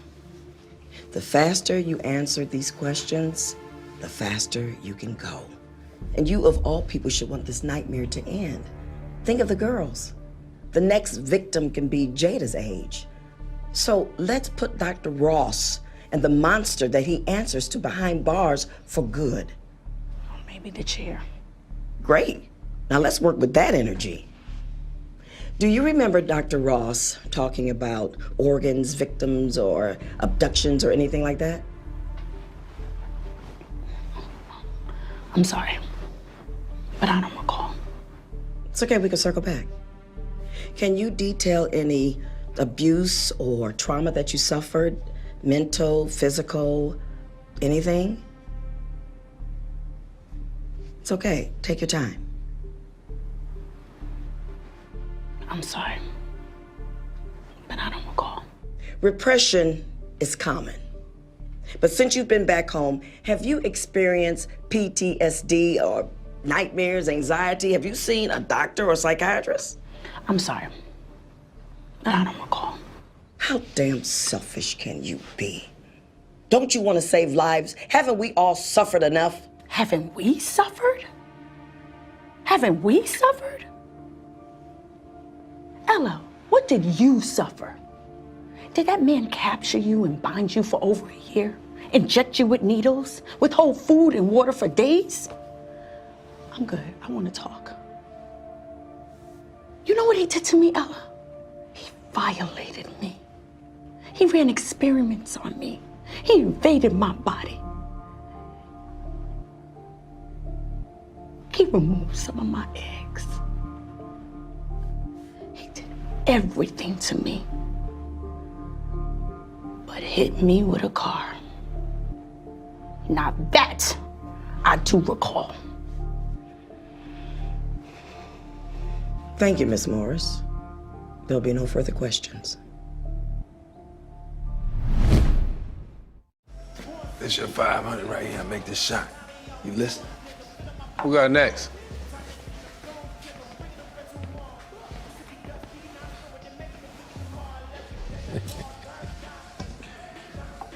Speaker 1: The faster you answer these questions, the faster you can go. And you, of all people, should want this nightmare to end. Think of the girls. The next victim can be Jada's age. So let's put Dr. Ross and the monster that he answers to behind bars for good.
Speaker 18: Maybe the chair.
Speaker 1: Great. Now let's work with that energy. Do you remember Dr. Ross talking about organs, victims, or abductions or anything like that?
Speaker 18: I'm sorry, but I don't recall.
Speaker 1: It's okay, we can circle back. Can you detail any abuse or trauma that you suffered? Mental, physical, anything? It's okay, take your time.
Speaker 18: I'm sorry, but I don't recall.
Speaker 1: Repression is common. But since you've been back home, have you experienced PTSD or nightmares, anxiety? Have you seen a doctor or psychiatrist?
Speaker 18: I'm sorry, but I don't recall.
Speaker 1: How damn selfish can you be? Don't you want to save lives? Haven't we all suffered enough?
Speaker 18: Haven't we suffered? Haven't we suffered? Ella, what did you suffer? Did that man capture you and bind you for over a year? Inject you with needles? Withhold food and water for days? I'm good. I want to talk. You know what he did to me, Ella? He violated me. He ran experiments on me. He invaded my body. He removed some of my eggs. He did everything to me, but hit me with a car. Now that I do recall.
Speaker 1: Thank you, Miss Morris. There'll be no further questions.
Speaker 7: This your 500 right here. Make this shot. You listen?
Speaker 14: Who got next?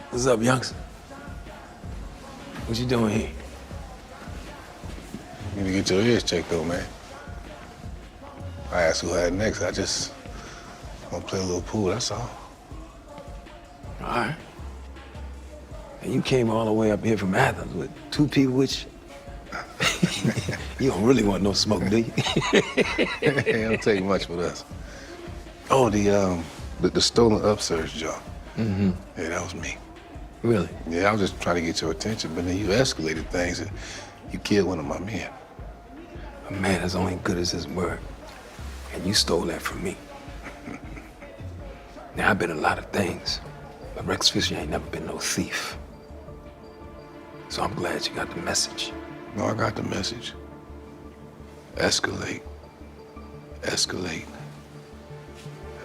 Speaker 7: What's up, youngster? What you doing here?
Speaker 14: You need to get your ears checked, though, man. I asked who had next. I just want to play a little pool, that's all.
Speaker 7: All right. And you came all the way up here from Athens with 2 people with you? You don't really want no smoke, do you?
Speaker 14: It don't take much with us. Oh, the stolen upsurge job.
Speaker 7: Mm-hmm.
Speaker 14: Yeah, that was me.
Speaker 7: Really?
Speaker 14: Yeah, I was just trying to get your attention, but then you escalated things and you killed one of my men.
Speaker 7: A man is only good as his word. And you stole that from me. Now, I've been a lot of things, but Rex Fisher ain't never been no thief. So I'm glad you got the message.
Speaker 14: No, I got the message. Escalate. Escalate.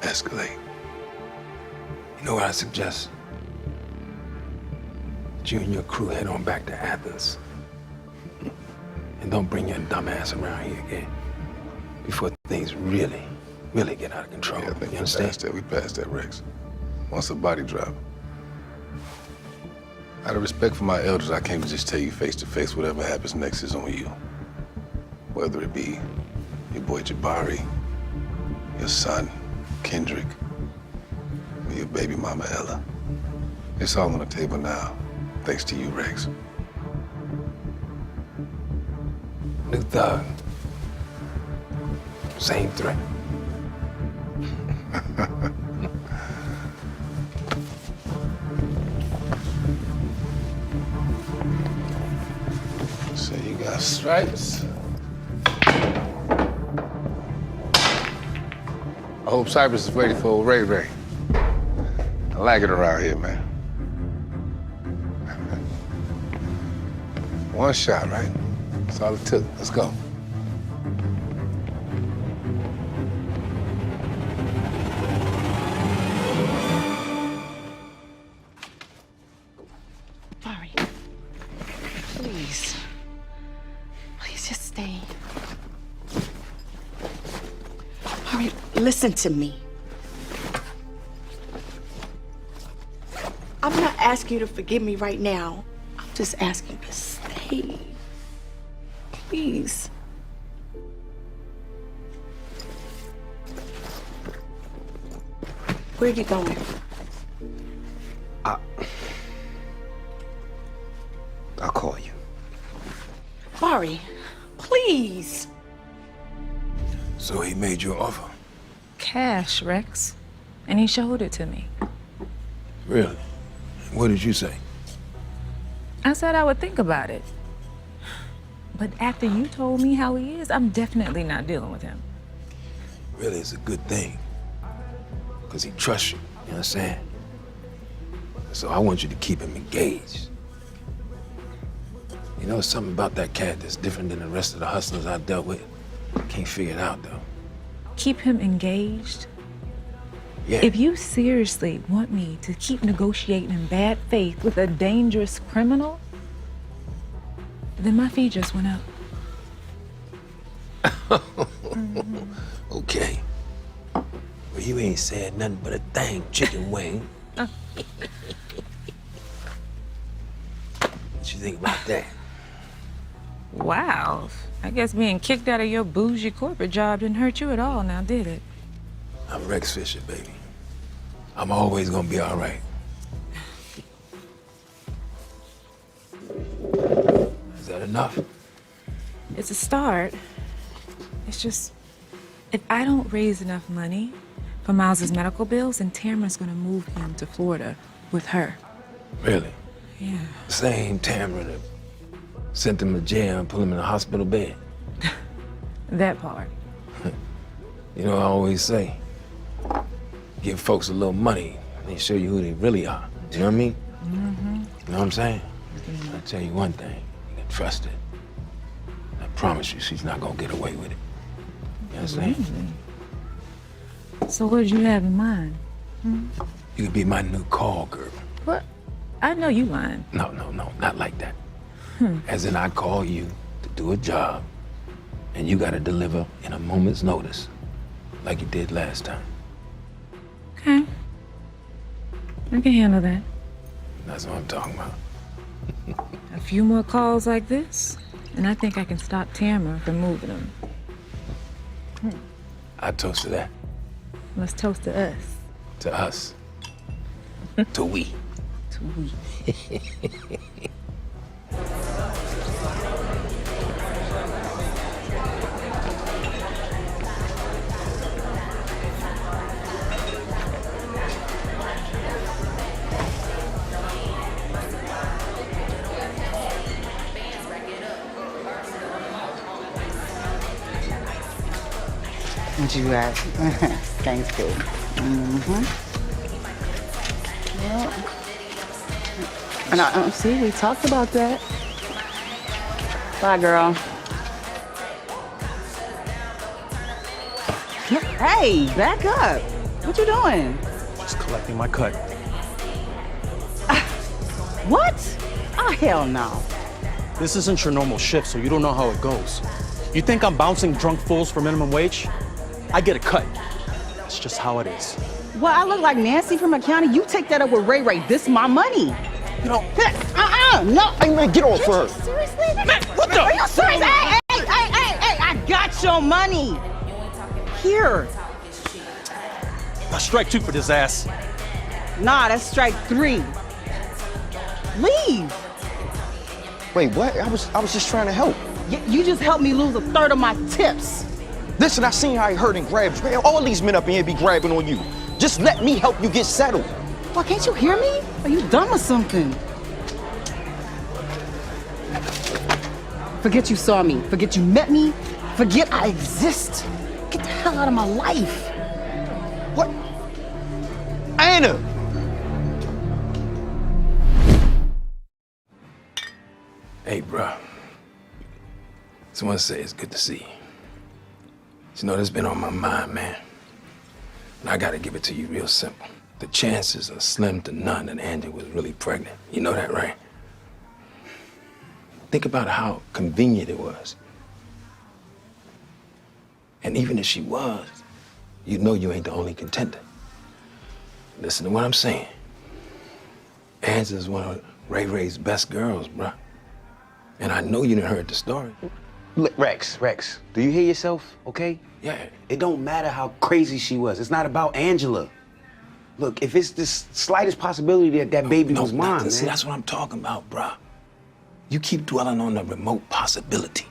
Speaker 14: Escalate.
Speaker 7: You know what I suggest? That you and your crew head on back to Athens. And don't bring your dumb ass around here again. Before things really get out of control.
Speaker 14: Yeah, I think
Speaker 7: you understand?
Speaker 14: we passed that, Rex. Once a body drop. Out of respect for my elders, I came to just tell you face to face whatever happens next is on you. Whether it be your boy Jabari, your son, Kendrick, or your baby mama, Ella. It's all on the table now, thanks to you, Rex.
Speaker 7: New thug. Same threat.
Speaker 14: So you got stripes. I hope Cypress is ready for old Ray Ray. I like it around here, man. One shot, right? That's all it took. Let's go.
Speaker 18: Barry, please. Please just stay. Barry, listen to me.
Speaker 5: I'm not asking you to forgive me right now. I'm just asking you to stay. Please. Where are you going?
Speaker 9: I'll call you.
Speaker 5: Mari, please.
Speaker 7: So he made you an offer?
Speaker 17: Cash, Rex. And he showed it to me.
Speaker 7: Really? What did you say?
Speaker 17: I said I would think about it. But after you told me how he is, I'm definitely not dealing with him.
Speaker 7: Really, it's a good thing. Because he trusts you, you know what I'm saying? So I want you to keep him engaged. You know, something about that cat that's different than the rest of the hustlers I dealt with. Can't figure it out, though.
Speaker 17: Keep him engaged?
Speaker 7: Yeah.
Speaker 17: If you seriously want me to keep negotiating in bad faith with a dangerous criminal, then my fee just went up.
Speaker 7: Okay. Well, you ain't said nothing but a dang chicken wing. What you think about that?
Speaker 17: Wow. I guess being kicked out of your bougie corporate job didn't hurt you at all now, did it?
Speaker 7: I'm Rex Fisher, baby. I'm always gonna be all right. Is that enough?
Speaker 17: It's a start. It's just, if I don't raise enough money for Miles's medical bills, then Tamara's gonna move him to Florida with her.
Speaker 7: Really?
Speaker 17: Yeah.
Speaker 7: Same Tamara that sent him to jail and put him in a hospital bed.
Speaker 17: That part.
Speaker 7: You know, I always say, give folks a little money, and they show you who they really are. You know what I mean?
Speaker 17: Mm-hmm.
Speaker 7: You know what I'm saying? I'll tell you one thing, you can trust it. I promise you she's not gonna get away with it. You understand?
Speaker 17: Really? So what did you have in mind? Hmm?
Speaker 7: You could be my new call girl.
Speaker 17: What? I know you lying.
Speaker 7: No, not like that. As in, I call you to do a job, and you gotta deliver in a moment's notice, like you did last time.
Speaker 17: Okay. I can handle that.
Speaker 7: That's what I'm talking about.
Speaker 17: A few more calls like this, and I think I can stop Tamara from moving him.
Speaker 7: I toast to that.
Speaker 17: Let's toast to us.
Speaker 7: To us. To we.
Speaker 17: To we.
Speaker 18: What you got? Thanks, babe. Mm-hmm. Well, and I see, we talked about that. Bye, girl. Hey, back up. What you doing?
Speaker 20: Just collecting my cut.
Speaker 18: What? Oh, hell no.
Speaker 20: This isn't your normal shift, so you don't know how it goes. You think I'm bouncing drunk fools for minimum wage? I get a cut. That's just how it is.
Speaker 18: Well, I look like Nancy from accounting. You take that up with Ray Ray. This my money.
Speaker 20: You know,
Speaker 18: no.
Speaker 20: Hey, man, get off her.
Speaker 18: Seriously?
Speaker 20: Man, what the?
Speaker 18: Are you serious? Hey, I got your money. Here.
Speaker 20: That's strike 2 for this ass.
Speaker 18: Nah, that's strike 3. Leave.
Speaker 9: Wait, what? I was just trying to help.
Speaker 18: You just helped me lose 1/3 of my tips.
Speaker 9: Listen, I seen how he hurt and grabbed. Man, all these men up in here be grabbing on you. Just let me help you get settled.
Speaker 18: Well, can't you hear me? Are you dumb or something? Forget you saw me. Forget you met me. Forget I exist. Get the hell out of my life.
Speaker 9: What? Anna!
Speaker 7: Hey, bro. Just want to say it's good to see you. You know, that's been on my mind, man. And I gotta give it to you real simple. The chances are slim to none that Angie was really pregnant. You know that, right? Think about how convenient it was. And even if she was, you know you ain't the only contender. Listen to what I'm saying. Angela's one of Ray Ray's best girls, bruh. And I know you done heard the story.
Speaker 10: Look, Rex, do you hear yourself, okay?
Speaker 7: Yeah.
Speaker 10: It don't matter how crazy she was. It's not about Angela. Look, if it's the slightest possibility that that baby was mine, man.
Speaker 7: See, that's what I'm talking about, bruh. You keep dwelling on the remote possibility.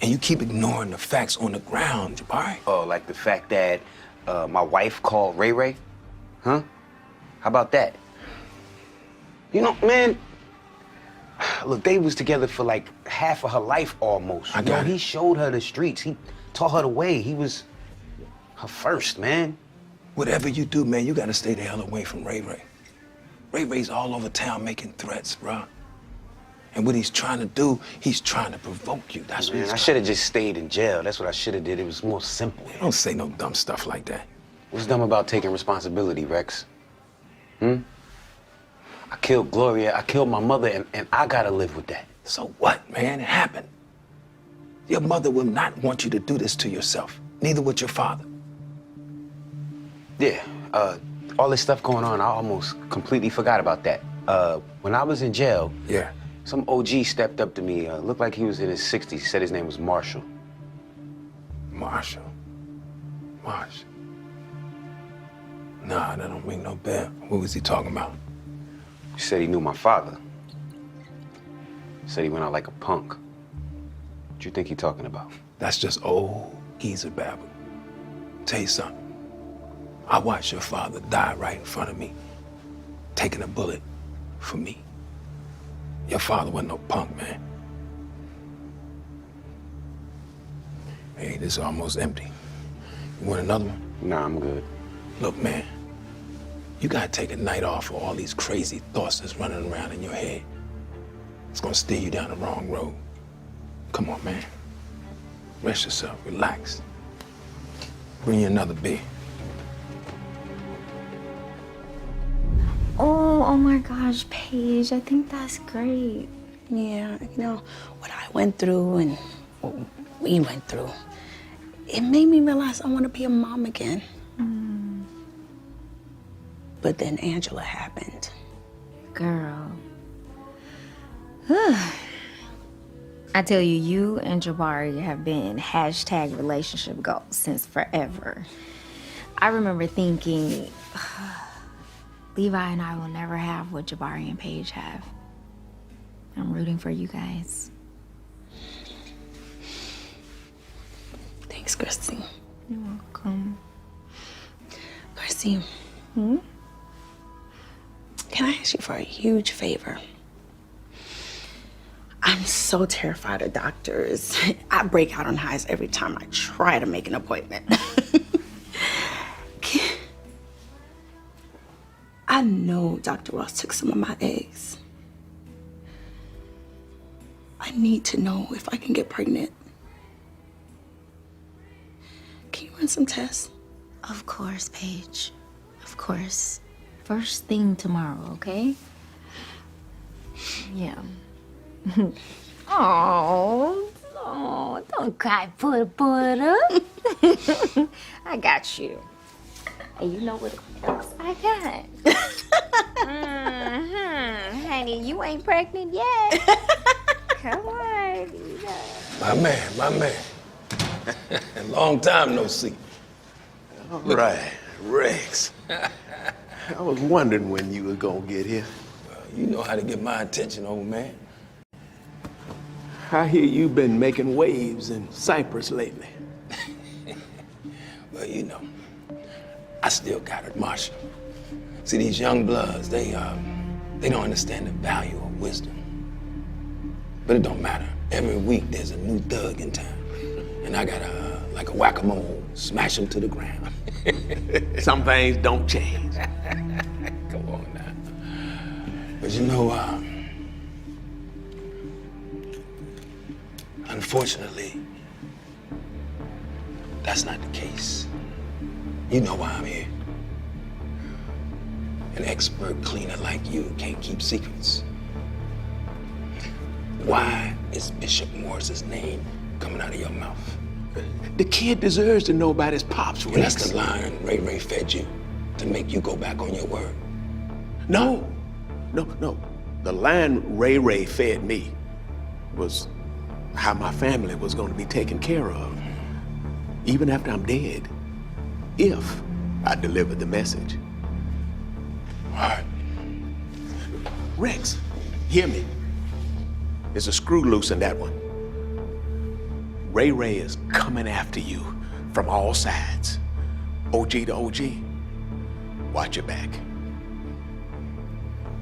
Speaker 7: And you keep ignoring the facts on the ground, Jabari.
Speaker 10: Oh, like the fact that my wife called Ray Ray? Huh? How about that? You know, man, look, they was together for like half of her life almost.
Speaker 7: I got it.
Speaker 10: He showed her the streets. He taught her the way. He was her first, man.
Speaker 7: Whatever you do, man, you gotta stay the hell away from Ray Ray. Ray Ray's all over town making threats, bruh. And what he's trying to do, he's trying to provoke you. That's what
Speaker 10: Man,
Speaker 7: he's
Speaker 10: I should have just stayed in jail. That's what I should have did. It was more simple.
Speaker 7: Don't say no dumb stuff like that.
Speaker 10: What's dumb about taking responsibility, Rex? I killed Gloria, I killed my mother, and I gotta live with that.
Speaker 7: So what, man? It happened. Your mother will not want you to do this to yourself. Neither would your father.
Speaker 10: Yeah, all this stuff going on, I almost completely forgot about that. When I was in jail,
Speaker 7: yeah,
Speaker 10: some OG stepped up to me, looked like he was in his 60s, he said his name was Marshall.
Speaker 7: Marshall. Nah, that don't ring no bell. What was he talking about?
Speaker 10: He said he knew my father. Said he went out like a punk. What you think he talking about?
Speaker 7: That's just old geezer babble. Tell you something. I watched your father die right in front of me, taking a bullet for me. Your father wasn't no punk, man. Hey, this is almost empty. You want another one?
Speaker 10: Nah, I'm good.
Speaker 7: Look, man, you gotta take a night off for all these crazy thoughts that's running around in your head. It's gonna steer you down the wrong road. Come on, man. Rest yourself, relax. Bring you another beer.
Speaker 4: Oh my gosh, Paige, I think that's great.
Speaker 1: Yeah, you know, what I went through and what we went through, it made me realize I want to be a mom again. But then Angela happened.
Speaker 4: Girl. I tell you, you and Jabari have been hashtag relationship goals since forever. I remember thinking, Levi and I will never have what Jabari and Paige have. I'm rooting for you guys.
Speaker 1: Thanks, Christy.
Speaker 4: You're welcome.
Speaker 1: Christy, can I ask you for a huge favor? I'm so terrified of doctors. I break out on highs every time I try to make an appointment. I know Dr. Ross took some of my eggs. I need to know if I can get pregnant. Can you run some tests?
Speaker 4: Of course, Paige. Of course. First thing tomorrow, okay? Yeah. Oh, don't cry, Buddha. I got you. And you know what else I got? Honey, you ain't pregnant yet. Come on.
Speaker 7: My man. Long time no see.
Speaker 21: All right, Rex. I was wondering when you were gonna get here.
Speaker 7: You know how to get my attention, old man.
Speaker 21: I hear you've been making waves in Cyprus lately.
Speaker 7: Well, you know, I still got it, Marshall. See, these young bloods, they don't understand the value of wisdom. But it don't matter. Every week there's a new thug in town. And I gotta, like a whack-a-mole, smash them to the ground.
Speaker 21: Some things don't change.
Speaker 7: Come on now. But you know, unfortunately, that's not the case. You know why I'm here. An expert cleaner like you can't keep secrets. Why is Bishop Morris's name coming out of your mouth?
Speaker 21: The kid deserves to know about his pops, Rex.
Speaker 7: Well, that's the line Ray fed you to make you go back on your word.
Speaker 21: No. No. The line Ray fed me was how my family was going to be taken care of, even after I'm dead, if I delivered the message.
Speaker 2: All right.
Speaker 21: Rex, hear me. There's a screw loose in that one. Ray is coming after you from all sides. OG to OG. Watch your back.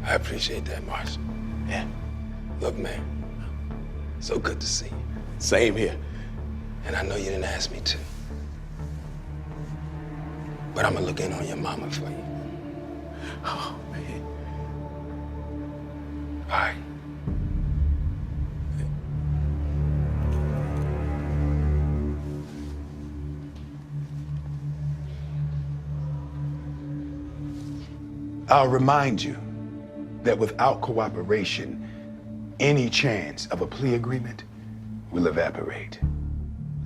Speaker 7: I appreciate that, Marshall.
Speaker 21: Yeah.
Speaker 7: Look, man, so good to see you.
Speaker 21: Same here.
Speaker 7: And I know you didn't ask me to. But I'm gonna look in on your mama for you.
Speaker 21: Oh, man.
Speaker 7: All right.
Speaker 2: I'll remind you that without cooperation, any chance of a plea agreement will evaporate.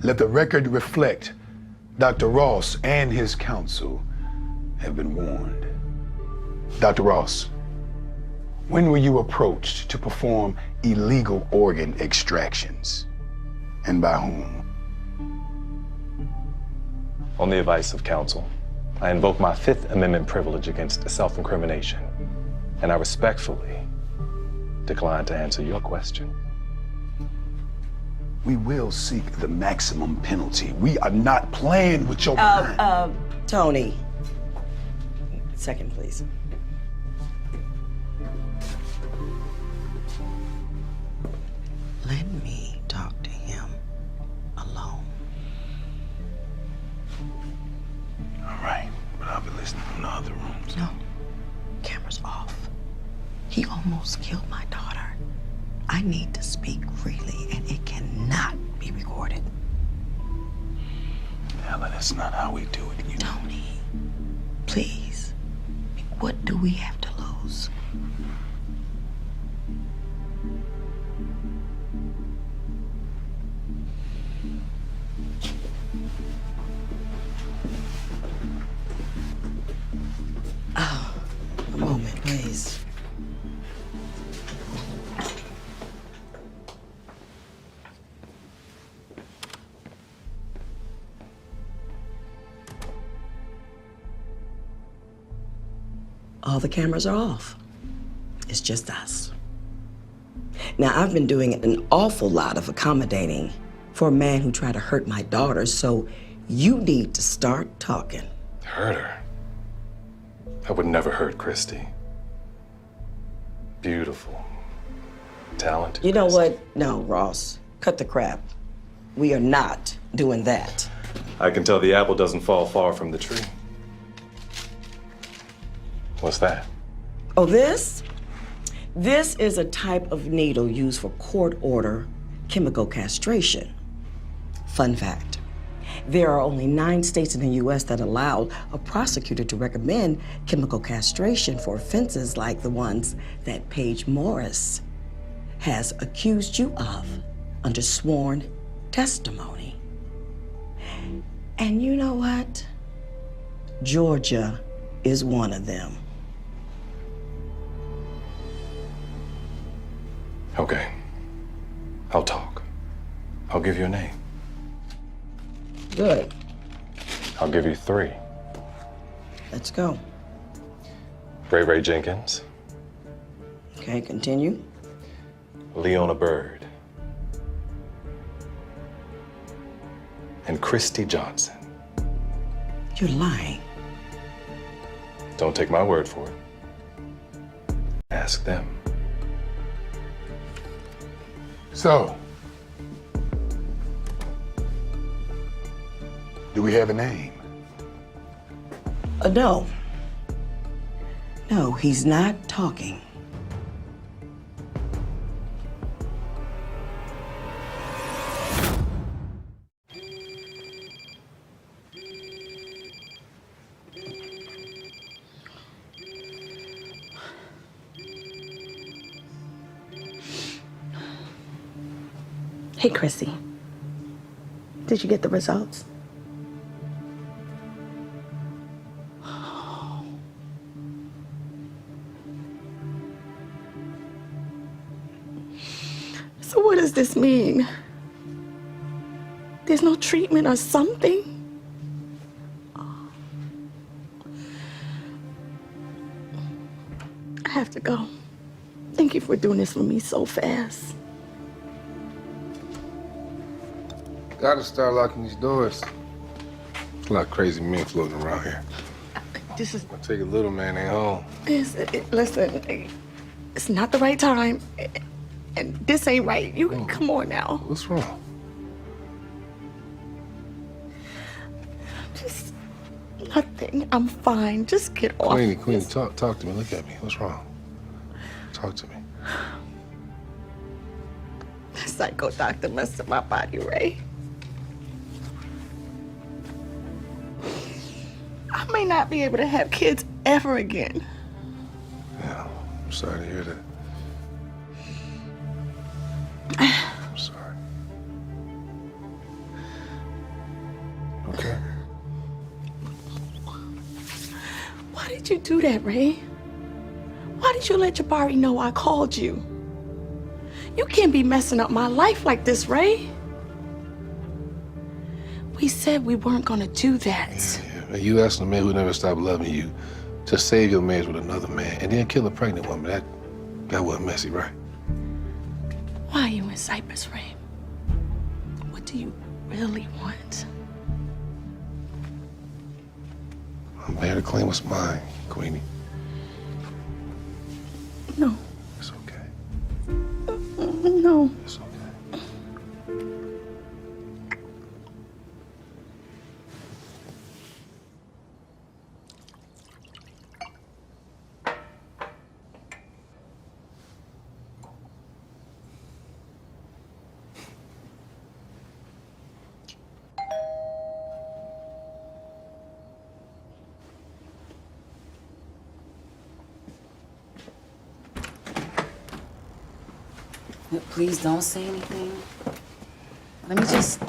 Speaker 2: Let the record reflect Dr. Ross and his counsel have been warned. Dr. Ross, when were you approached to perform illegal organ extractions? And by whom?
Speaker 11: On the advice of counsel, I invoke my Fifth Amendment privilege against self-incrimination, and I respectfully decline to answer your question.
Speaker 2: We will seek the maximum penalty. We are not playing with your mind.
Speaker 1: Tony. Second, please. Let me talk to him alone.
Speaker 2: All right, but I'll be listening from the other rooms.
Speaker 1: No, camera's off. He almost killed my daughter. I need to speak freely, and it cannot be recorded.
Speaker 2: Ella, that's not how we do it.
Speaker 1: Tony, please. What do we have to lose? Oh, a moment, please. All the cameras are off. It's just us. Now, I've been doing an awful lot of accommodating for a man who tried to hurt my daughter, so you need to start talking.
Speaker 11: Hurt her? I would never hurt Christy. Beautiful. Talented.
Speaker 1: You know what? No, Ross. Cut the crap. We are not doing that.
Speaker 11: I can tell the apple doesn't fall far from the tree. What's that?
Speaker 1: Oh, this? This is a type of needle used for court-order chemical castration. Fun fact, there are only 9 states in the U.S. that allow a prosecutor to recommend chemical castration for offenses like the ones that Paige Morris has accused you of under sworn testimony. And you know what? Georgia is one of them.
Speaker 11: Okay. I'll talk. I'll give you a name.
Speaker 1: Good.
Speaker 11: I'll give you 3.
Speaker 1: Let's go.
Speaker 11: Ray Jenkins,
Speaker 1: Okay, continue.
Speaker 11: Leona Bird, and Christy Johnson.
Speaker 1: You're lying.
Speaker 11: Don't take my word for it. Ask them.
Speaker 2: So, do we have a name?
Speaker 1: No. No, he's not talking. Hey, Chrissy. Did you get the results? does this mean? There's no treatment or something? I have to go. Thank you for doing this for me so fast.
Speaker 14: Gotta start locking these doors. There's a lot of crazy men floating around here.
Speaker 1: This is...
Speaker 14: I take a little man ain't home.
Speaker 1: Listen, it's not the right time. And this ain't right. You can come on now.
Speaker 14: What's wrong?
Speaker 1: Just nothing. I'm fine. Just get off.
Speaker 14: Queenie, talk to me. Look at me. What's wrong? Talk to me.
Speaker 1: The psycho doctor messed up my body, Ray. I may not be able to have kids ever again.
Speaker 14: Yeah, I'm sorry to hear that. I'm sorry. Okay.
Speaker 1: Why did you do that, Ray? Why did you let Jabari know I called you? You can't be messing up my life like this, Ray. We said we weren't gonna do that.
Speaker 14: Yeah. You asking a man who never stopped loving you to save your marriage with another man and then kill a pregnant woman, that wasn't messy, right?
Speaker 1: Why are you in Cyprus, Ray? What do you really want?
Speaker 14: I'm here to claim what's mine, Queenie.
Speaker 1: No.
Speaker 14: It's okay.
Speaker 1: No.
Speaker 14: It's okay.
Speaker 18: Please don't say anything. Let me just...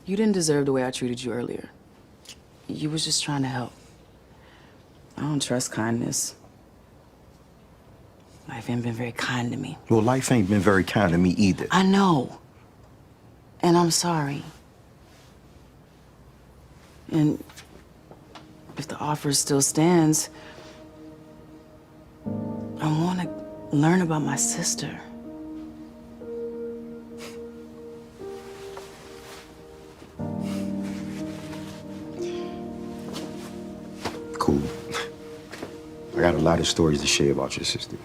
Speaker 18: You didn't deserve the way I treated you earlier. You was just trying to help. I don't trust kindness. Life ain't been very kind to me.
Speaker 9: Well, life ain't been very kind to me either.
Speaker 18: I know. And I'm sorry. And if the offer still stands, I want to learn about my sister.
Speaker 9: Cool. I got a lot of stories to share about your sister.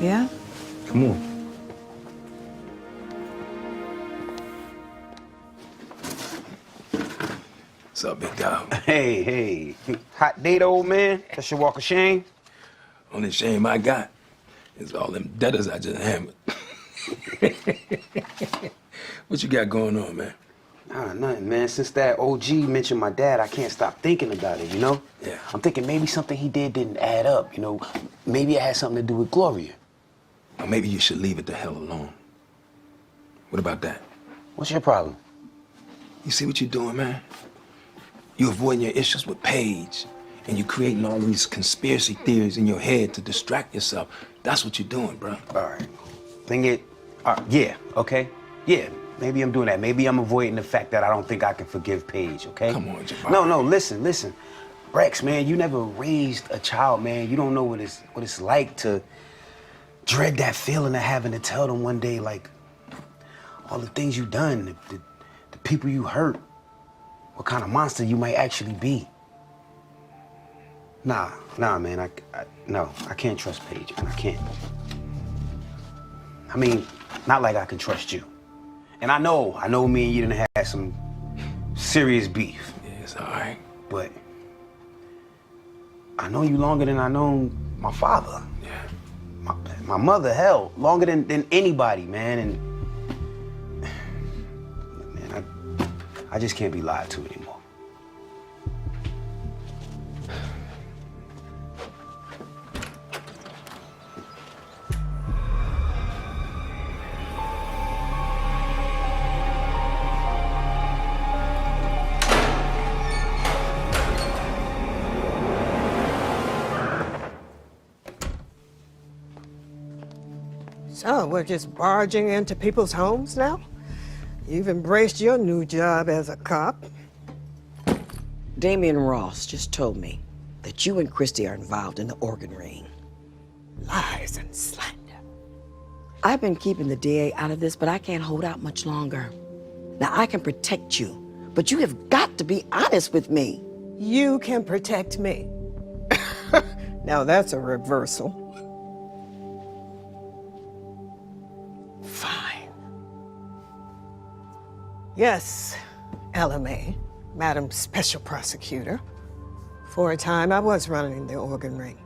Speaker 18: Yeah?
Speaker 9: Come on.
Speaker 7: What's up, big dog?
Speaker 10: Hey. Hot date, old man? That's your walk of shame?
Speaker 7: Only shame I got is all them debtors I just hammered. What you got going on, man?
Speaker 10: Nah, nothing, man. Since that OG mentioned my dad, I can't stop thinking about it, you know?
Speaker 7: Yeah.
Speaker 10: I'm thinking maybe something he did didn't add up, you know? Maybe it had something to do with Gloria.
Speaker 7: Or maybe you should leave it the hell alone. What about that?
Speaker 10: What's your problem?
Speaker 7: You see what you're doing, man? You avoiding your issues with Paige, and you creating all these conspiracy theories in your head to distract yourself. That's what you're doing, bro.
Speaker 10: All right. Yeah, okay? Yeah, maybe I'm doing that. Maybe I'm avoiding the fact that I don't think I can forgive Paige, okay?
Speaker 7: Come on, Jabari.
Speaker 10: No, listen. Rex, man, you never raised a child, man. You don't know what it's like to dread that feeling of having to tell them one day, like, all the things you've done, the people you hurt, what kind of monster you might actually be. Nah, man, I can't trust Paige, man, I can't. I mean, not like I can trust you. And I know me and you didn't have some serious beef.
Speaker 7: Yeah, it's all right.
Speaker 10: But I know you longer than I know my father.
Speaker 7: Yeah.
Speaker 10: My mother, hell, longer than anybody, man. And man, I just can't be lied to anymore.
Speaker 5: Oh, we're just barging into people's homes now? You've embraced your new job as a cop.
Speaker 1: Damian Ross just told me that you and Christy are involved in the organ ring.
Speaker 5: Lies and slander.
Speaker 1: I've been keeping the DA out of this, but I can't hold out much longer. Now, I can protect you, but you have got to be honest with me.
Speaker 5: You can protect me. Now that's a reversal. Fine. Yes, LMA, Madam Special Prosecutor. For a time, I was running the organ ring.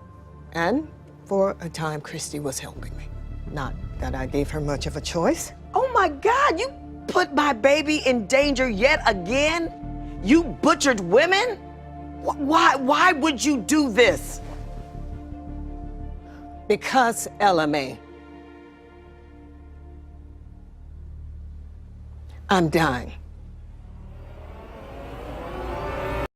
Speaker 5: And for a time, Christy was helping me. Not that I gave her much of a choice.
Speaker 1: Oh my God, you put my baby in danger yet again? You butchered women? Why would you do this?
Speaker 5: Because, LMA, I'm dying.